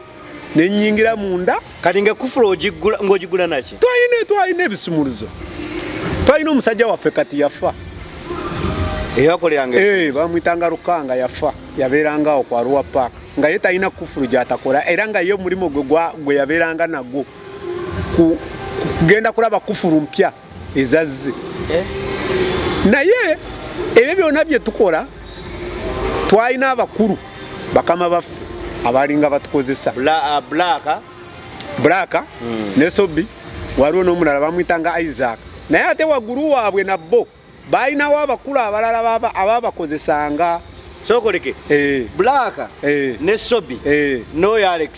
nenyingira munda kati ng'ekufulu ng'ogigula naki twalina ebisumuluzo twalina omusajja waffe kati yafa bamwitanga Lukanga yafa yabeerangawo ku Arua Park nga ye talina kufulu gy'atakola era nga ye omulimu gwe yabeeranga nagwo kugenda kulaba kufulu mpya ezazze naye ebyo byonna bye tukola twalina abakulu bakama baffe abalinga batukozesa Black ne Sobi waliwo n'omulala bamwitanga Isaac naye ate waggulu waabwe nabbo balinawo abakulu abalala ababakozesanga sokoleke Black ne Sobi n'oyo Alex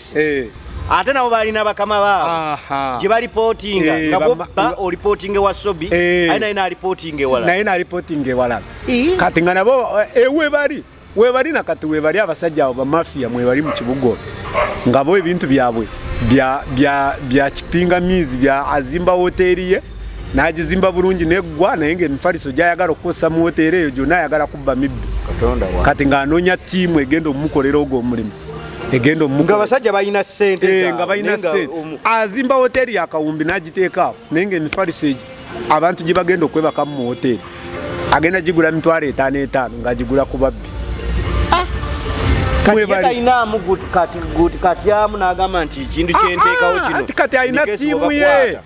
ate nabo balina bakama baabo gye balipootinga nga bo olipootinga ewa Sobi aye naye n'alipootinga ewalala kati nga nabo webali nakati webali abasajja abo bamafiya mwebali mu kibuga nga bo ebintu byabwe bya kipingamizi bya azimba hoteri ye n'agizimba bulungi neggwa naye ng'emifaliso gy'ayagala okukozesa mu hoteri eyo gyonna ayagala kubba mibbi kati ng'anoonya ttiimu egenda omumukolera ogwo omulimu nga basajja balina ssente nga balina ssente azimba hoteri yakawumbi n'agiteeka awo naye ng'emifaliso egyo abantu gye bagenda okwebakamu mu hoteri agenda gigula $5,500 ng'agigula ku babbi kati amu n'agamba nti ekintu kyenteekawo kino kati alina ttiimu ye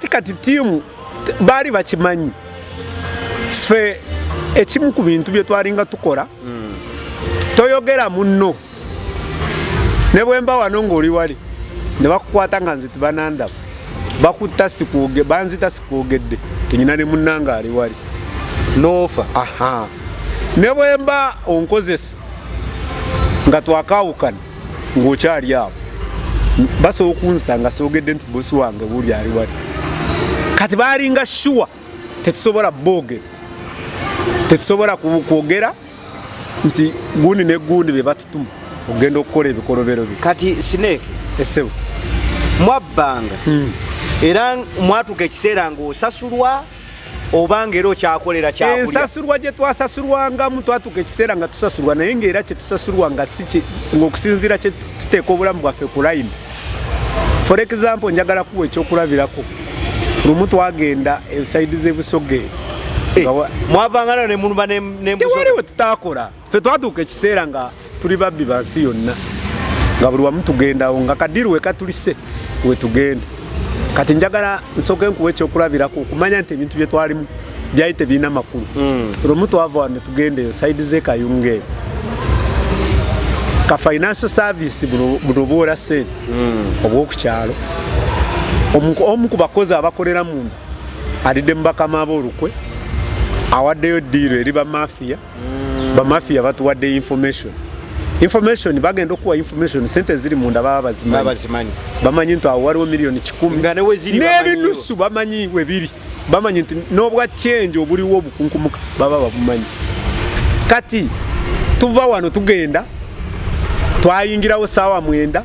kati ttiimu baali bakimanyi ffe ekimu ku bintu bye twalinga tukola toyogera munno ne bwemba wano ng'oli wali ne bakukwata nga nze tibanandaba bakutta banzita sikuogedde tenyina ne munnanga ali wali noofa ne bwemba onkozesa nga twakawukana ng'okyali awo basobola okunzita nga soogedde nti bosi wange buli ali wali kati baalinga shuwa tetusobola boge tetusobola kwogera nti gundi ne gundi be batutuma ogenda okukola ebikolobero bye kati Snake esebo mwabbanga era mwatuka ekiseera ng'osasulwa obanga era okyakolera kyakulya ensasulwa gye twasasulwangamu twatuka ekiseera nga tusasulwa naye ng'era kye tusasulwa nga si ng'okusinziira kye tuteeka obulamu bwaffe ku line. For example njagala kuwa ekyokulabirako lumu twagenda esaidi z'ebusoge mwavangana ne mulumba tewaliwe tutakola ffe twatuuka ekiseera nga tuli babbi bansi yonna nga buli wamu tugendawo nga kadiru we katulise we tugenda kati njagala nsooke nkuwa ekyokulabirako okumanya nti ebintu bye twalimu byali tebiina makulu lumu twava wano tugenda eyo saidi z'ekayunga eyo ka financial service buno bwola sente obw'okukyalo omu ku bakozi abakolera munda alidde mu bakama ab'olukwe awaddeyo diiro eri bamafiya batuwadde information bagenda okuwa information sente ziri munda baba bazimanyi bamanyi nti awo waliwo miliyoni 10 n'ebinusu bamanyi we biri bamanyi nti n'obwa change obuliwo obukunkumuka baba babumanyi kati tuva wano tugenda twayingirawo saawa 9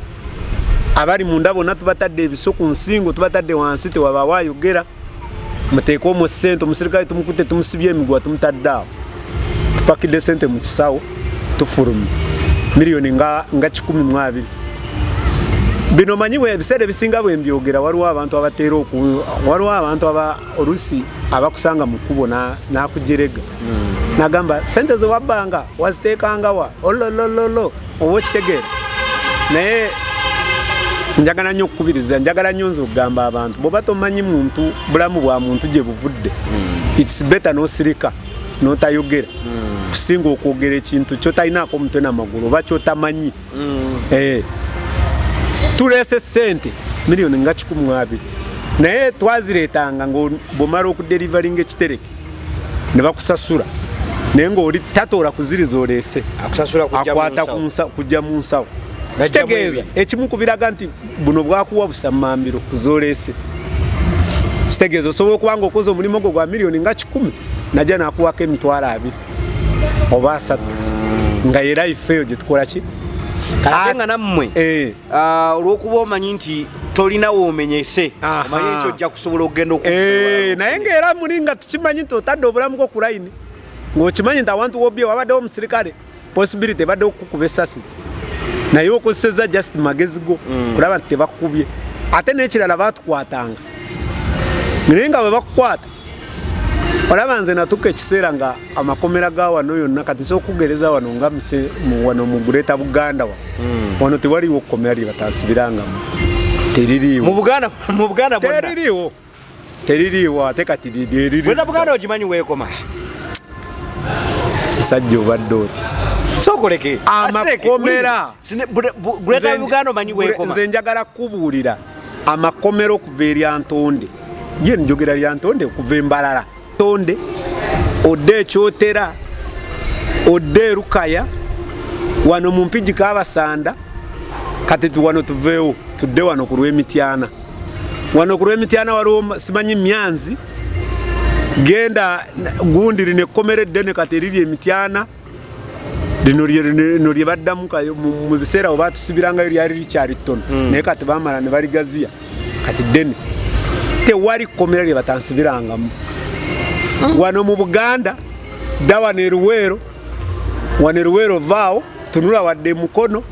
abali munda bonna tubatadde ebiso ku nsingo tubatadde wansi tewaba wayogera muteeka omu sente omusirikale tumukute tumusibye emigwa tumutadde awo tupakidde sente mu kisawo tufulumye miliyoni nga 12 bino manyiwe ebiseera ebisinga bwe mbyogera waliwo abantu abateera waliwo abantu oluusi abakusanga mu kkubo n'akujerega n'agamba sente ze wabbanga waziteekangawa ololololo oba okitegeera naye njagala nnyo okukubiriza njagala nnyo nze okugamba abantu bw'oba tomanyi muntu bulamu bwa muntu gye buvudde it's better n'osirika n'otayogera kusinga okwogera ekintu kyotalinaako omutwe n'amagulu oba kyotamanyi tuleese sente miliyoni nga 12 naye twazireetanga ng'omala okuderivaringa ekitereke ne bakusasula naye ng'oli tatoola kuziriza oleese akwata kujja mu nsawo kitegeeza ekimu kubiraga nti buno bwakuwa busamambiro kuzoleese kitegeeza osobola okuba ng'okoze omulimu gwo gwa miliyoni nga 10 najja nakuwako emitwalo 2 oba 3 nga era ifeeyo gye tukola ki kate nga nammwe olw'okuba omanyi nti tolinawo omenyese omanyi ekyo ojja kusobola okugenda naye ng'era muli nga tukimanyi nti otadde obulamu bwo ku layini ng'okimanyi nti awantu wobye wabaddewo omusirikale possibility ebadde okukuba essasi naye okozeseza just magezi go kulaba nti tebakubye ate n'ekirala batukwatanga naye nga bwe bakukwata olaba nze natuka ekiseera nga amakomera ga wano yonna kati sokugereza wano nga wano mu Greater Buganda wano tewaliwo okkomera lye bataasibirangamu teririiwo mu Buganda teririiwo ate kati liririiwo Greater Buganda ogimanyi weekoma musajja obadde oti sokoleke amakomera Greater Buganda omanyi weekoma nze njagala kubuulira amakomera okuva eryantonde ye njogera lyantonde okuva embalala tonde odde ekyotera odde Rukaya wano mu Mpigi Kabasanda kati wano tuveewo tudde wano ku Lwemityana wano ku Lwemityana waliwo simanyi Myanzi genda gundi line komere ddene kati eriri Emityana lino lye baddamu mu biseera oba tusibirangayo lyali likyali ttono naye kati bamala ne baligaziya kati ddene tewali komera lye batansibirangamu wano mu Buganda dda wano eruweero vaawo tunula wadde mukono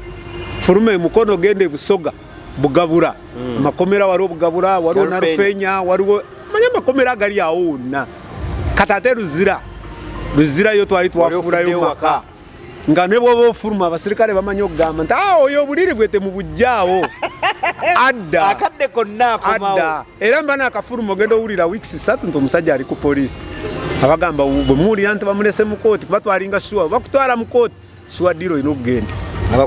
fuluma emukono genda ebusoga bugabura amakomera waliwo bugabura waliwo narufenya waliwo manya amakomera agali awo wonna kati ate luzirayo twali twafuulayo maka nga ne bwoba ofuluma abasirikale bamanyi okugamba nti oyo obuliri bwe temubujjaawo adda akadde konna akomawo era mba n'akafuluma ogenda owulira weeks 3 nti omusajja ali ku poliisi abagamba bwe muwulira nti bamulese mu kooti kuba twalinga shuwa bakutwala mu kooti shuwa ddiiro olina okugenda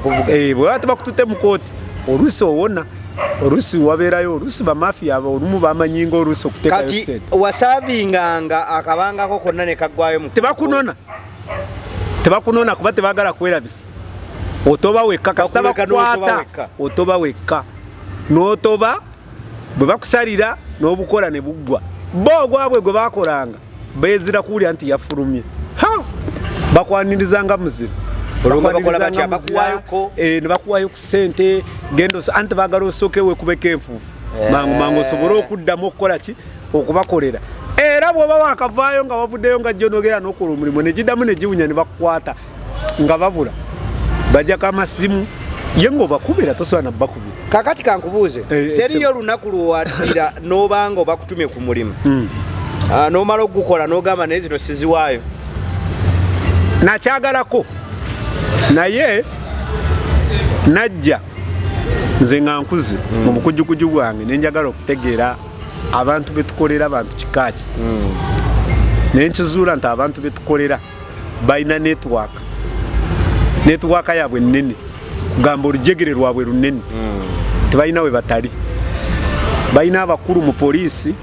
bwe baba tebakutute mu kooti oluusi owona oluusi wabeerayo oluusi bamafiya olumu bamanyinga oluusi okuteekayo sente kati wasaabinganga akabangako konna ne kaggwayo mu tebakunona kuba tebagala kwerabisa otoba wekka kasita bakukwata otoba wekka n'otoba bwe bakusalira n'obukola ne buggwa bo ogwabwe gwe bakolanga bezira kuulya nti yafulumye bakwanirizanga muzira ne bakuwayo ku ssente gendo anti baagala osookewe kubeka enfuufu mangu osobole okuddamu okukola ki okubakolera era bw'oba waakavaayo nga wavuddeyo nga jjo noogera n'okola omulimu ne giddamu ne giwunya ne bakukwata nga babula bajjako amasimu ye ng'obakubira tosobola na bakubira. Kakati kankubuuze teriyo olunaku lwowaddira n'obanga obakutumye ku mulimu n'omala okugukola n'ogamba naye zino siziwaayo? Nakyagalako naye najja nze nga nkuze mu bukujjukuju bwange ne njagala okutegeera abantu betukolera abantu kikaaki naye nkizuula nti abantu betukolera balina netiwaaka yaabwe nnene kugamba olujegere lwabwe lunene tebalina we batali balina abakulu mu poliisi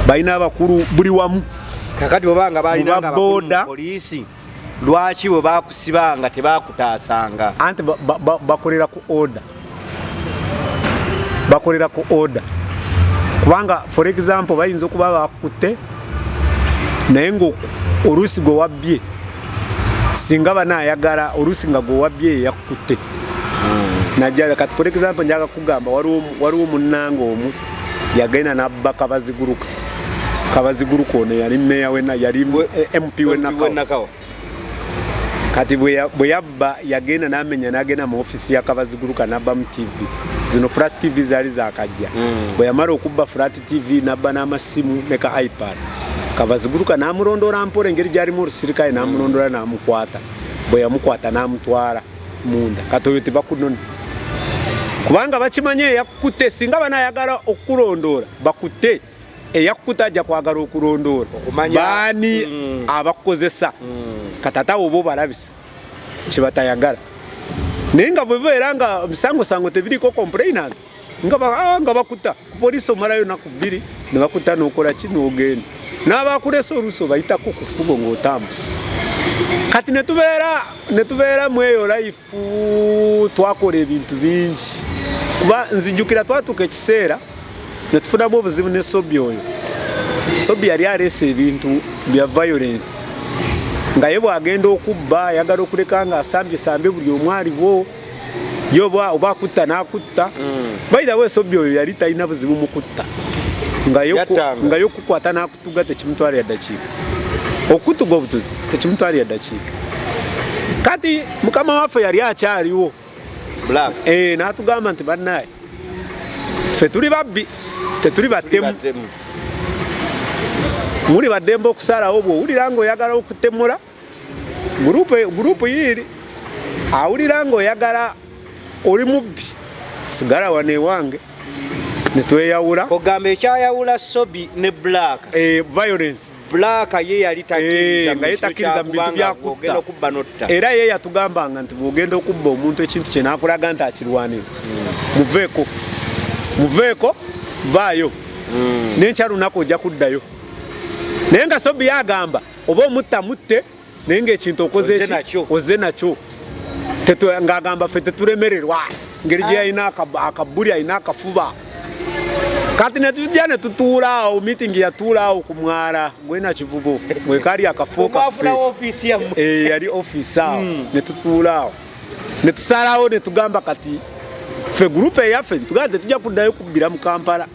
balina abakulu buli wamu. Kakati obanga balinanga abakulu mu poliisi lwaki bwe bakusibanga tebakutaasanga? Anti bakolera ku order kubanga for example bayinza okuba bakutte naye nga oluusi gwe wabbye singa banaayagala oluusi nga gwe wabbye yakutte najja kati for example njaga kugamba waliwo munnanga omu yagenda n'abba kabaziguruka ono yali meya wena yali MP wenakawa kati bwe yabba yagenda n'amenya n'agenda mu ofisi ya kabaziguruka n'abba mu TV zino flat TV zaali zakajja bwe yamala okubba flat TV n'abba n'amasimu ne ka iPad kabaziguruka n'amulondola mpola engeri gyalimu olusirikale n'amulondola n'amukwata bwe yamukwata n'amutwala munda kati oyo tebakunona kubanga bakimanye eyakutte singa banaayagala okukulondola bakutte eyakutte ajja kwagala okulondola baani abakukozesa katata obo balabisa kibatayagala naye nga bwebeera nga bisangosango tebiriko complainant nga bakutta poliisi omalayo naku 2 ne bakutta n'okola ki n'ogenda n'abakulesa oluusi obayitako ku kkubo ng'otambula kati netubeera mu eyo life twakola ebintu bingi kuba nzijjukira twatuuka ekiseera ne tufunamu obuzibu ne Sobi oyo Sobi yali aleese ebintu bya violence nga ye bwagenda okubba yagala okuleka nga asambye buli omu aliwo ye oba akutta n'akutta by the way Sobi oyo yali talina buzibu mu kutta nga yo okukwata n'akutuga tekimutwalira ddakiika okutuga obutuzi tekimutwalira ddakiika kati mukama waffe yali akyaliwo n'atugamba nti bannaye ffe tuli babbi tetuli battemu muli baddembe okusalawo bw'owulira ng'oyagala okutemula gurupu yiri awulira ng'oyagala oli mubbi sigala wane wange netweyawula kogamba ekyayawula Sobi ne Black violence Black ye yali takiriza mu bintu byakutta era ye yatugambanga nti bw'ogenda okubba omuntu ekintu kye n'akulaga nti akirwanira muveeko vaayo n'enkya lunaku ojja kuddayo naye nga Sobi yagamba oba omutta mutte naye ng'ekintu okoze oze nakyo ng'agamba ffe tetulemererwa ngeri gye yalina akabbuli alina akafuba kati netujja ne tutuula awo meeting yatuula awo ku mwala gwena kivubo mwekali akafo kaffe yali office awo ne tutuula awo ne tusalawo ne tugamba kati ffe gurupu eyaffe tugamba tujja kuddayo kubbira mu Kampala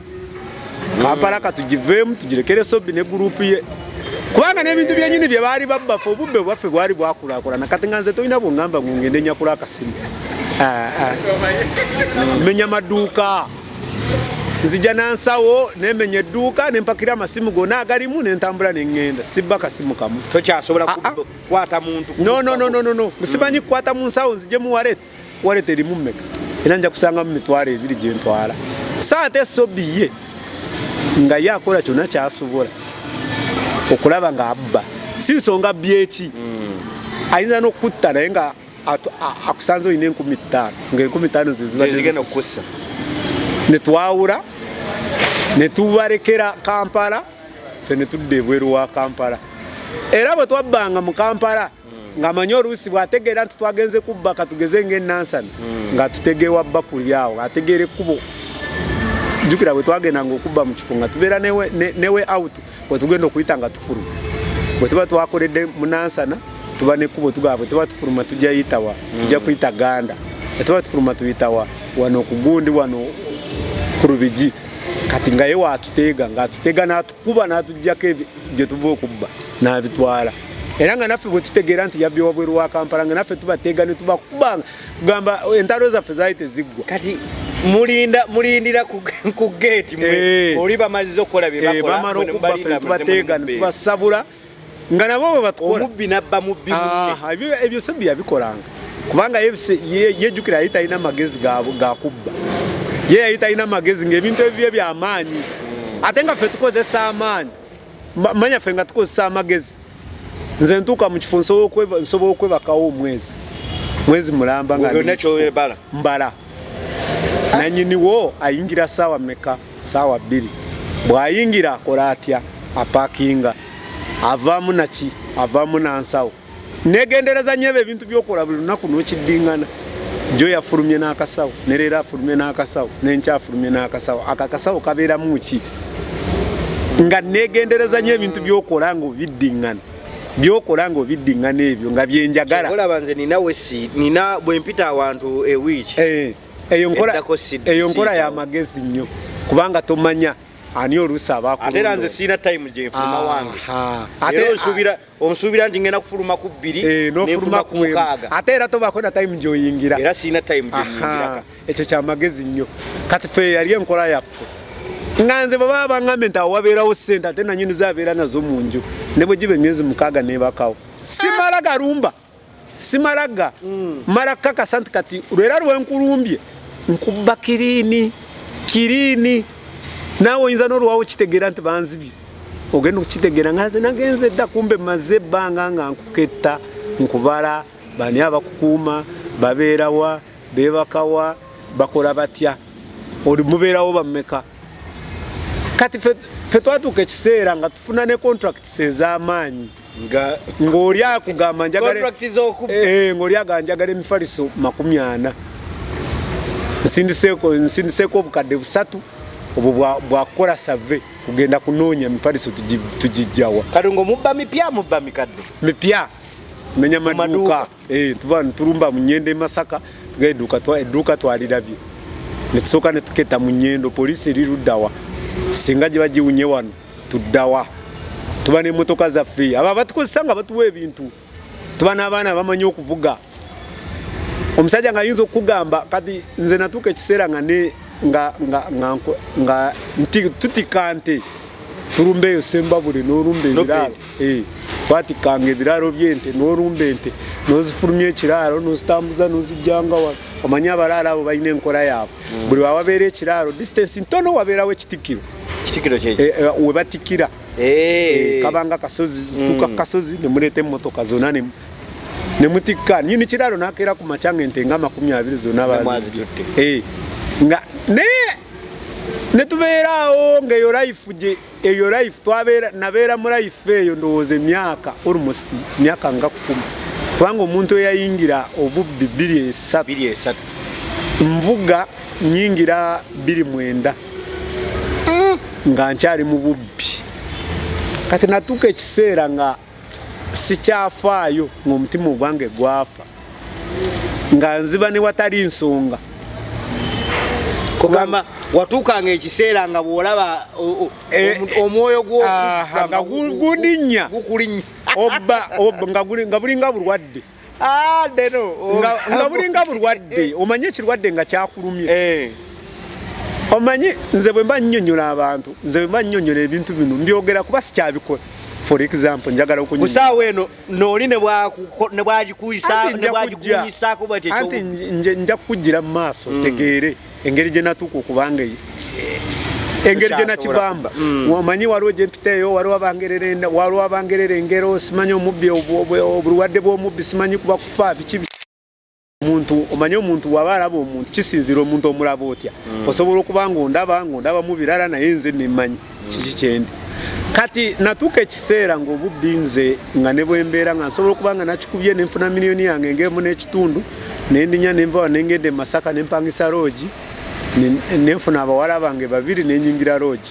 katugiveemu tugirekere Sobi ne gurupu ye kubanga n'ebintu byennyini bye baali babbafe obubbe bwaffe bwali bwakulaakulana kati nga nze tolina bw'ŋŋamba ngende nyakula akasimu menya maduuka nzija nansawo nemenya edduuka nempakira amasimu gonna agalimu nentambula neŋŋenda sibba kasimu kamu tokyasobola kukwata muntu no musimanyi kukwata mu nsawo nzije mu wallet erimu mmeka era nja kusanga mu mitwalo 2 gye ntwala so ate Sobi ye nga ye akola kyonna kyasobola okulaba ng'abba si nsonga byeki ayinza n'okutta naye nga akusanze olina 15,000 nga 15,000 zezigenda okukussa ne twawula ne tubalekera Kampala ffe ne tudda ebweru wa Kampala era bwe twabbanga mu Kampala ng'amanyi oluusi bw'ategeera nti twagenze kubba katugeze ng'ennansana ng'atutegeewa bba kuli awo ategeera ekkubo jukira bwe twagenda ng'okubba mu kifunga tubeera newe out bwe tugenda okuyitanga tufuluma bwe tuba twakoledde munansana tuba nekkubo tugaba bwe tuba tufuluma tujja yitawa tujja kuyita ganda bwe tuba tufuluma tuyitawa wano okugundi wano ku Rubigi kati nga ye waatuteega ng'atuteega n'atukuba n'atuggyako bye tuva okubba n'abitwala era nga naffe bwe tutegeera nti yabbi wabweru wa Kampala nga naffe tubateega ne tubakuba kugamba entalo zaffe zaali teziggwa kati mulindira ku gate mwe oli bamaliza okukola bye bakola bamala okubba ffe tubateega ne tubasabula nga nabo bwe batukola omubbi nabba mubbi ebyo so bye yabikolanga kubanga yejjukira yali talina magezi gakubba ye yali talina amagezi ng'ebintu ebibye by'amaanyi ate nga ffe tukozesa amaanyi manya ffe nga tukozesa amagezi nze ntuuka mu kifo nsobola okwebakawo mwezi mulamba nga mbala nanyiniwo ayingira saawa meka saawa 2 bw'ayingira akola atya apaakinga avaamu naki avaamu nansawo negendereza nnyo ebintu by'okola buli lunaku n'okiddingana jo yafulumye n'akasawo ne leero afulumye n'akasawo n'enkyafulumye n'akasawo akakasawo kabeeramu ki nga negendereza nnyo ebintu by'okola ng'obiddingana by'okola ebyo nga byenjagala olaba nze nina bwe mpita awantu ewiiki eyo nkola y'amagezi nnyo kubanga tomanya ani oluusi abakulundu ate era nze siina time gye nfuluma wange era onsuubira nti ngenda kufuluma ku 2 n'ofuluma ku 6 ate era tobaako na time gy'oyingira era siina time gye nyingiraka ekyo kyamagezi nnyo kati ffe yali enkola yaffe nga nze bwe baba baŋŋambye nti awo wabeerawo ssente ate nanyini zabeera nazo mu nju ne bwe giba emyezi 6 neebakawo simala galumba simalaga mala kakasa nti kati lwera lwenkulumbye nkubba kiriini naawe oyinza n'olwawo kitegeera nti banzibye ogenda okukitegeera nga nze nagenze dda kumbe maze ebbanga nga nkuketta nkubala bani abakukuuma babeerawa beebakawa bakola batya oli mubeerawo bammeka kati fe twatuuka ekiseera nga tufuna ne contracts ez'amaanyi ng'oli akugamba ng'oli agamba njagala emifaliso 40 nsindiseeko obukadde 3 obwo bwakukola save kugenda kunoonya emifaliso tugijjawa kati ng'omubba mipya mubba mikadde mipya menya maduuka tuba nitulumba mu Nnyendo e Masaka edduuka twalirabye ne tusooka ne tuketta mu Nnyendo poliisi eri luddawa singa gye bagiwunye wano tuddawa tuba n'emmotoka zaffe abo batukozesa nga batuwa ebintu tuba n'abaana bamanyi okuvuga omusajja ng'ayinza okugamba kati nze natuuka ekiseera nga tutika nte tulumba eyo Sembabule n'olumba ebiraalo twatikanga ebiraalo by'ente n'olumba ente n'ozifulumya ekiraalo n'ozitambuza n'ozijjanga wano omanyi abalaalo abo balina enkola yaabwe buli wawabeera ekiraalo distance ntono wabeerawo ekitikiro we batikira kabanga kasozi zituuka kasozi ne muleeta emmotoka zonna ne mutikka nyini kiraalo n'akeera ku macanga ente nga 20 zonna bazitutte nga ne tubeeraawo ng'eyo eyo life nabeera mu life eyo ndowooza emyaka almost myaka nga 10 kubanga omuntu eyayingira obubbi 23 nvuga nyingira 29 nga nkyali mu bubbi kati natuuka ekiseera nga sikyafaayo ng'omutima ogwange gwafa nga nziba ne watali nsonga kugamba watuukanga ekiseera nga bw'olaba omwoyo nga gulinnya nga bulinga bulwadde nga bulinga bulwadde omanye ekirwadde nga kyakulumye omanyi nze bwe mba nnyonnyola abantu nze bwe mba nnyonnyola ebintu bino mbyogera kuba sikyabikola for example njagala okunyonnyola busaawa eno n'oli ne bwagikuyisaako bwati anti nja kukuggira mu maaso tegeere engeri gye natuuka okubanga engeri gye nakibamba omanyi waliwo gye mpiteeyo waliwo abangerera engero simanyi omubbi obulwadde bw'omubbi simanyi kuba kufa biki omuntu omanyi omuntu waba alaba omuntu kisinzira omuntu omulaba otya osobola okuba ng'ondaba mu birala naye nze nemmanyi kiki kyendi kati natuuka ekiseera ng'obubbi nze nga ne bwembeera nga nsobola okuba nga nakikubye nenfuna miliyoni yange ng'emu n'ekitundu nendinya nenva nengenda e Masaka nempangisa loogi nenfuna abawala bange babiri nenyingira lodge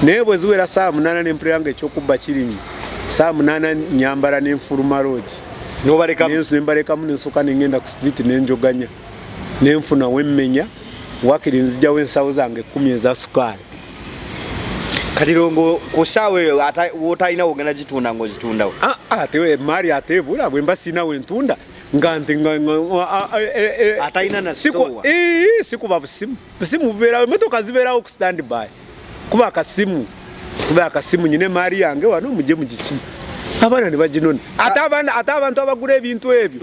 naye bwe ziwera saa 8 n'empula yange ekyokubba kiringi saa 8 nyambala n'enfuluma lodge nembalekamu nensooka nengenda ku street nenjoganya nenfuna wemmenya wakiri nzijjawo ensawo zange 10 eza sukaali katirongo kusaawe wotalina wogenda gitunda ng'ogitundawo ate mari atebula bwe mba sina wentunda atalina na sikuba busimu bubeerawo emmotoka zibeerawo ku standby kuba akasimu nyine mari yange wano mujje mugikimu abaana ne baginona ate abantu abagula ebintu ebyo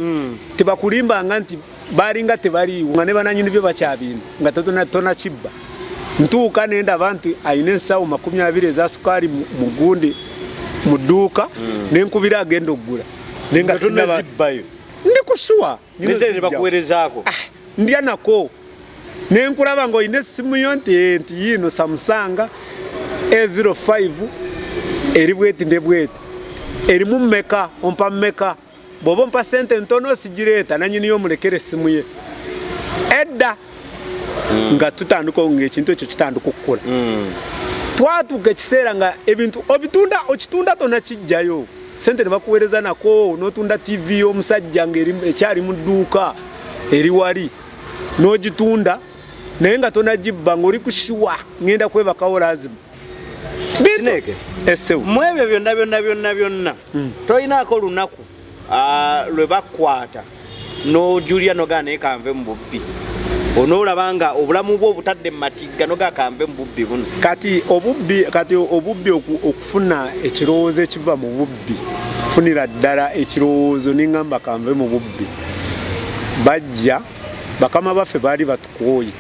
tebakulimbanga nti balinga tebaliiwo nga ne bananyini byo bakyabintu nga tona kibba ntuuka nenda abantu ayina ensawo 20 eza sukaali mu gundi mu dduuka nenkubira agenda okugula nenga sinazibbayo ndi kusuwa nizere bakuwerezaako ndya nako nenkulaba ng'olina essimu yo nti yino Samsung A05 eri bweti nde bweti erimu mmeka ompa mmeka bw'oba ompa sente ntono sigireeta nanyini y'omulekera essimu ye edda nga tutandika ng'ekintu ekyo kitandika okukola twatuuka ekiseera nga ebintu okitunda tona kijjayo sente ne bakuweereza nako n'otunda TV y'omusajja ekyali mu dduuka eri wali n'ogitunda naye nga tonagibba ng'oli kushiwa ngenda kwebakawo lazima Sineke mwebyo byonna toyinaako lunaku lwe bakwata n'ojulya nogaa naye kanve mu bubbi onoolaba nga obulamu bwo obutadde mu matigga nogaa kanve mu bubbi buno kati obubbi okufuna ekirowoozo ekiva mu bubbi kufunira ddala ekirowoozo n'engamba kanve mu bubbi bajja bakama baffe baali batukooye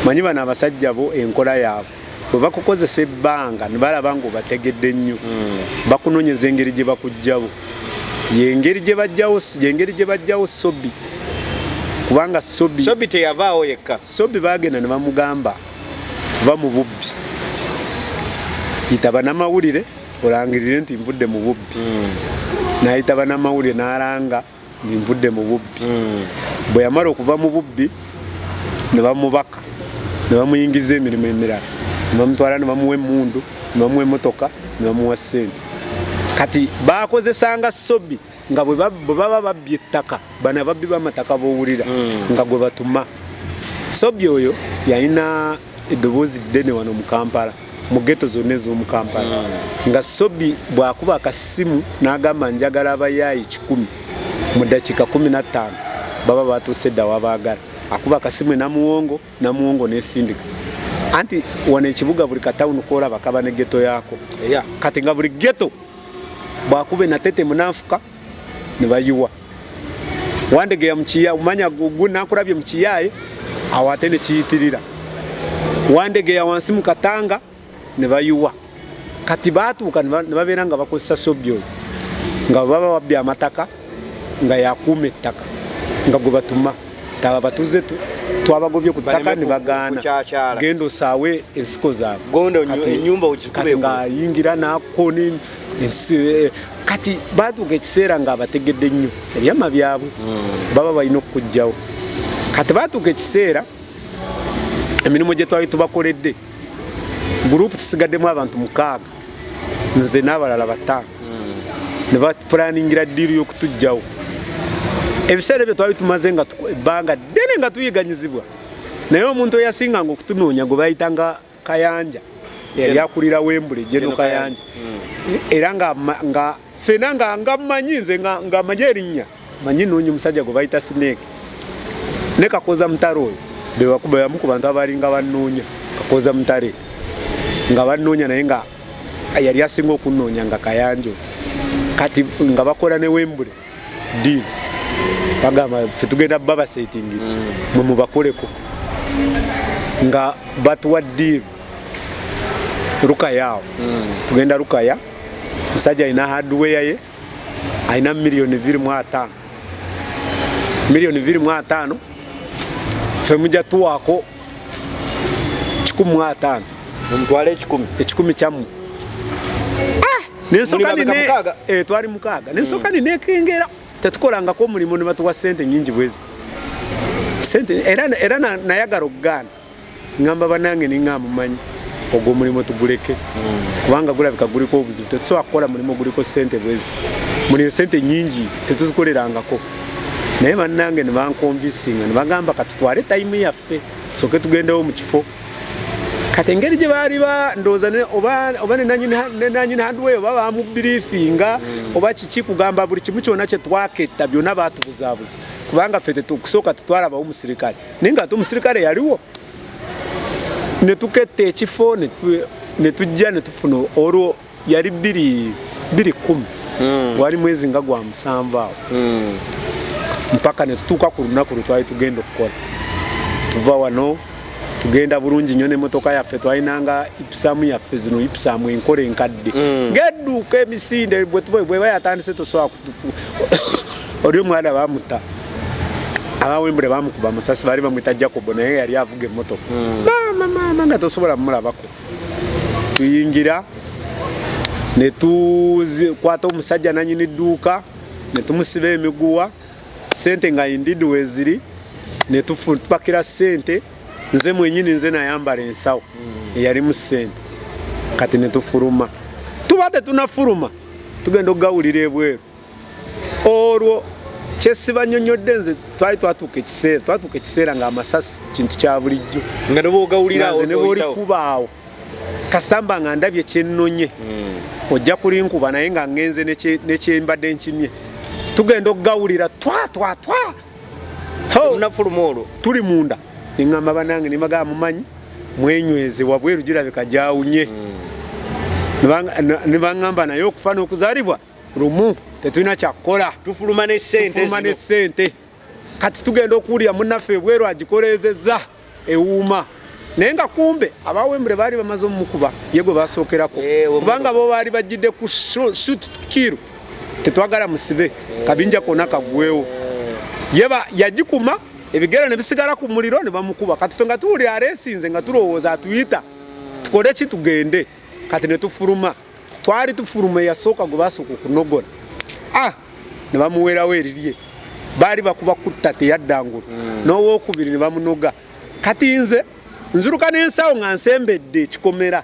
manyi bano abasajja bo enkola yaabwe bwe bakukozesa ebbanga ne balaba ng'obategedde nnyo bakunoonyeza engeri gye bakuggyabo yengeri gye bajjawo Sobi kubanga Sobi teyavaawo yekka Sobi baagenda ne bamugamba va mu bubbi yita bannamawulire olangirire nti nvudde mu bubbi n'ayita bannamawulire n'alanga nti nvudde mu bubbi bwe yamala okuva mu bubbi ne bamubaka ne bamuyingiza emirimu emirala ne bamutwala ne bamuwa emmundu ne bamuwa emmotoka ne bamuwa ssente kati bakozesanga Sobi nga bwe baba babbye ettaka bana babbi b'amataka b'owulira nga gwe batuma Sobi oyo yalina eddoboozi ddene wano mu Kampala mu geto zonna ez'omu Kampala nga Sobi bw'akuba akasimu n'agamba njagala abayaayi 10 mu ddakiika 15 baba batuuse dda wabaagala akuba akasimu namuwongo n'esindika anti wano ekibuga buli katawuni koolaba kaba ne geto yaako kati nga buli geto bw'akuba enatete munanfuka ne bayiwa wandegeya mukiya umanya gunakulabye mukiyaye awo ate ne kiyitirira wandegeya wansi mu Katanga ne bayiwa kati baatuuka ne babeera nga bakozesa Sobi oyo nga baba babbye amataka nga yakuuma ettaka nga gwe batuma taba batuze twabagobye ku ttaka ne bagaana genda osaawe ensiko zaabwe ennyumba okikube nga ayingira n'akoni kati baatuuka ekiseera nga abategedde nnyo ebyama byabwe baba balina okukugjawo kati baatuuka ekiseera emirimu gye twali tubakoledde gurupu tusigaddemu abantu 6 nze n'abalala 5 ne bapulaningira ddiiru y'okutugjawo ebiseera ebyo twali tumaze nga ebbanga ddene nga tuyiganyizibwa naye omuntu eyasinganga okutunoonya gwe bayitanga Kayanja yali akulira Wembule Jeno Kayanja era nga fena nga mmanyi nze nga mmanyi erinnya manyi noonya omusajja gwe bayita Sineke ne Kakoza Mutare oyo bewakuba yamu ku bantu abalinga bannoonya Kakoza Mutare nga bannoonya naye nga yali asinga okunoonya nga Kayanja kati nga bakola ne Wembule ddi bagamba ffe tugenda baba setingi mwe mubakoleko nga batuwa ddi Rukaya tugenda Rukaya musajja alina hardware ye alina $2.5 $2.5 ffe mujja tuwaako 15 omutwale 10 kyamu nensoka nine twali 6 nensoka ninekengera tetukolangako omulimu ne batuwa ssente nnyingi bweziti sente era nayagala okugana ngamba banange ningamba manyi ogwo mulimo tuguleke kubanga gulabika guliko obuzibu tetusobola kukola mulimo guliko sente bwezi muli sente nyingi tetuzikolerangako naye bannange ne bankonvisinga ne bagamba katutwale time yaffe soke tugendewo mu kifo kati engeri gye baali bandooza oba nenanyini handwe oba bamubiriifinga oba kiki kugamba buli kimu kyonna kye twaketta byonna baatubuzaabuza kubanga ffe tetukusooka tetwalabawo omusirikale naye nga ate omusirikale yaliwo ne tuketta ekifo ne tujja ne tufuna olwo yali 2010 wali mwezi nga gwa 7 awo mpaka ne tutuuka ku lunaku lwe twali tugenda okukola tuva wano tugenda bulungi nnyo n'emmotoka yaffe twalinanga ipisamu yaffe zino ipisamu enkola enkadde ng'edduuka emisinde bweba yatandise tosobola oli omwana bamutta abawembule bamukuba amasasi baali bamwita Jacob naye yali avuga emmotoka mama nga tosobola mumulabako tuyingira ne tukwata omusajja nanyini dduuka ne tumusiba emiguwa sente nga indidi weziri ne tupakira sente nze mwenyini nze nayambala ensawo eyali mu sente kati ne tufuluma tuba tetunafuluma tugenda okugawulira ebweru olwo kyesiba nnyonnyodde nze twali twatuuka ekiseera ng'amasasi kintu kya bulijjo nga neboogawulirawo ne bw'olikubaawo kasitamba nga ndabye kyennonye ojja kulinkuba naye nga ngenze nekyembadde nkimye tugenda okugawulira twa munafuluma olwo tuli munda neŋŋamba banange ne bagamba mumanyi mwenyweze wabweru girabika gyawunye ne baŋŋamba naye okufa n'okuzaalibwa lumu tetulina kyakukola tufuluma ne sente kati tugenda okuwulira munnaffe ebweru agikoleezezza ewuuma naye nga kumbe abawembule baali bamaze omukuba ye gwe basookerako kubanga bo baali bajjidde ku shoot kill tetwagala musibe kabinja konna kagwewo yagikuma ebigere ne bisigala ku muliro ne bamukuba kati ffe nga tuwulira areesinze nga tulowooza atuyita tukole ki tugende kati ne tufuluma twali tufuluma eyasooka gwe basooka okunogola ne bamuweerawo erirye baali bakuba kutta teyaddangulu n'owookubiri ne bamunoga kati nze nzuruka n'ensawo nga nsembedde ekikomera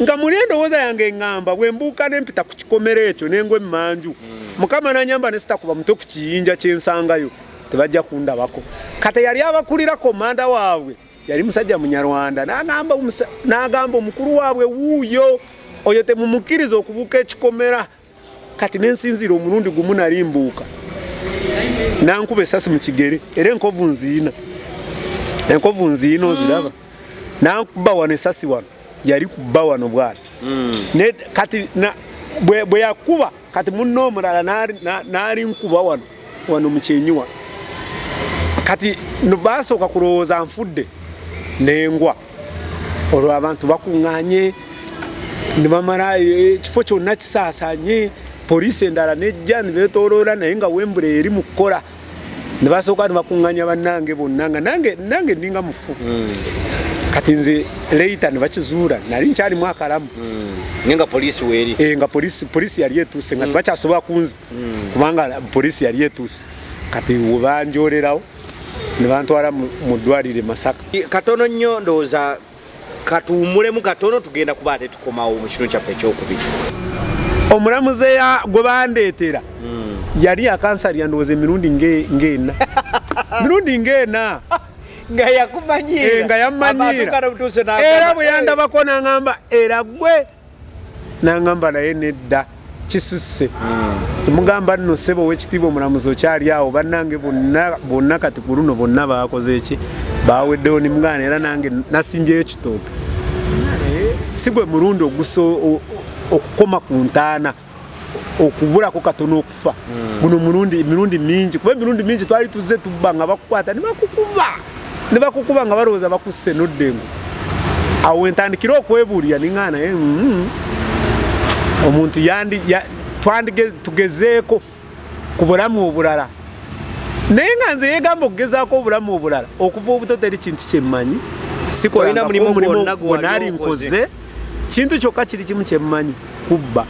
nga muli endowooza yange eŋŋamba bwe mbuuka ne mpita ku kikomera ekyo n'engwa emmanju mukama n'anyamba ne sitakuba mutwe ku kiyinja kyensangayo tebajja kundabako kati yali abakulira komanda waabwe yali musajja munyarwanda n'agamba omukulu waabwe wuuyo oyo temumukkiriza okubuuka ekikomera kati nensinzira omulundi gumu nali mbuuka nankuba esasi mu kigere era enkovu nziina oziraba nankuba wano esasi wano yali kubba wano bwati kati bwe yakuba kati munno omulala n'ali nkuba wano mu kyenyuwa kati basooka kulowooza nfudde n'engwa olwo abantu bakuŋŋaanye ne bamala ekifo kyonna kisaasaanye poliisi endala nejja ne beetooloola naye nga wembule eri mu kukola ne basooka ne bakuŋŋaanya bannange bonna nga nange ndinga mufu kati nze leita ne bakizuula nali nkyalimu akalamu nga poliisi weeri nga poliisi yali etuuse nga tebakyasobola kunzita kubanga poliisi yali etuuse kati we banjoolerawo ne bantwala mu ddwaliro Masaka katono nnyo ndowooza katuwummulemu katono tugenda kuba ate tukomawo mu kino kyaffe ekyokubiri omulamuzi gwe bandeetera yali akansalira ndowooza emirundi ng'ena mirundi ng'ena nga yakumanyira nga yammanyira era bwe yandabako n'aŋŋamba era gwe n'aŋŋamba naye nedda kisusse mugamba nno ssebo ow'ekitiibwa omulamuzi okyali awo bannange bonna kati ku luno bonna baakoze eki baaweddewo ne mugana era nange nasimbyeyo kitooke si gwe mulundi okukoma ku ntaana okubulako katono okufa guno mirundi mingi kuba emirundi mingi twali tuzze tubba nga bakukwata ne bakukuba nga balowooza bakusse n'oddengo awo wentandikira okwebuulira neŋŋana naye omuntu tugezeeko ku bulamu obulala naye nga nze yegamba okugezaako obulamu obulala okuva obuto teri kintu kyemmanyi sikola mulimu gwonna nkoze kintu kyokka kiri kimu kyemmanyi kubba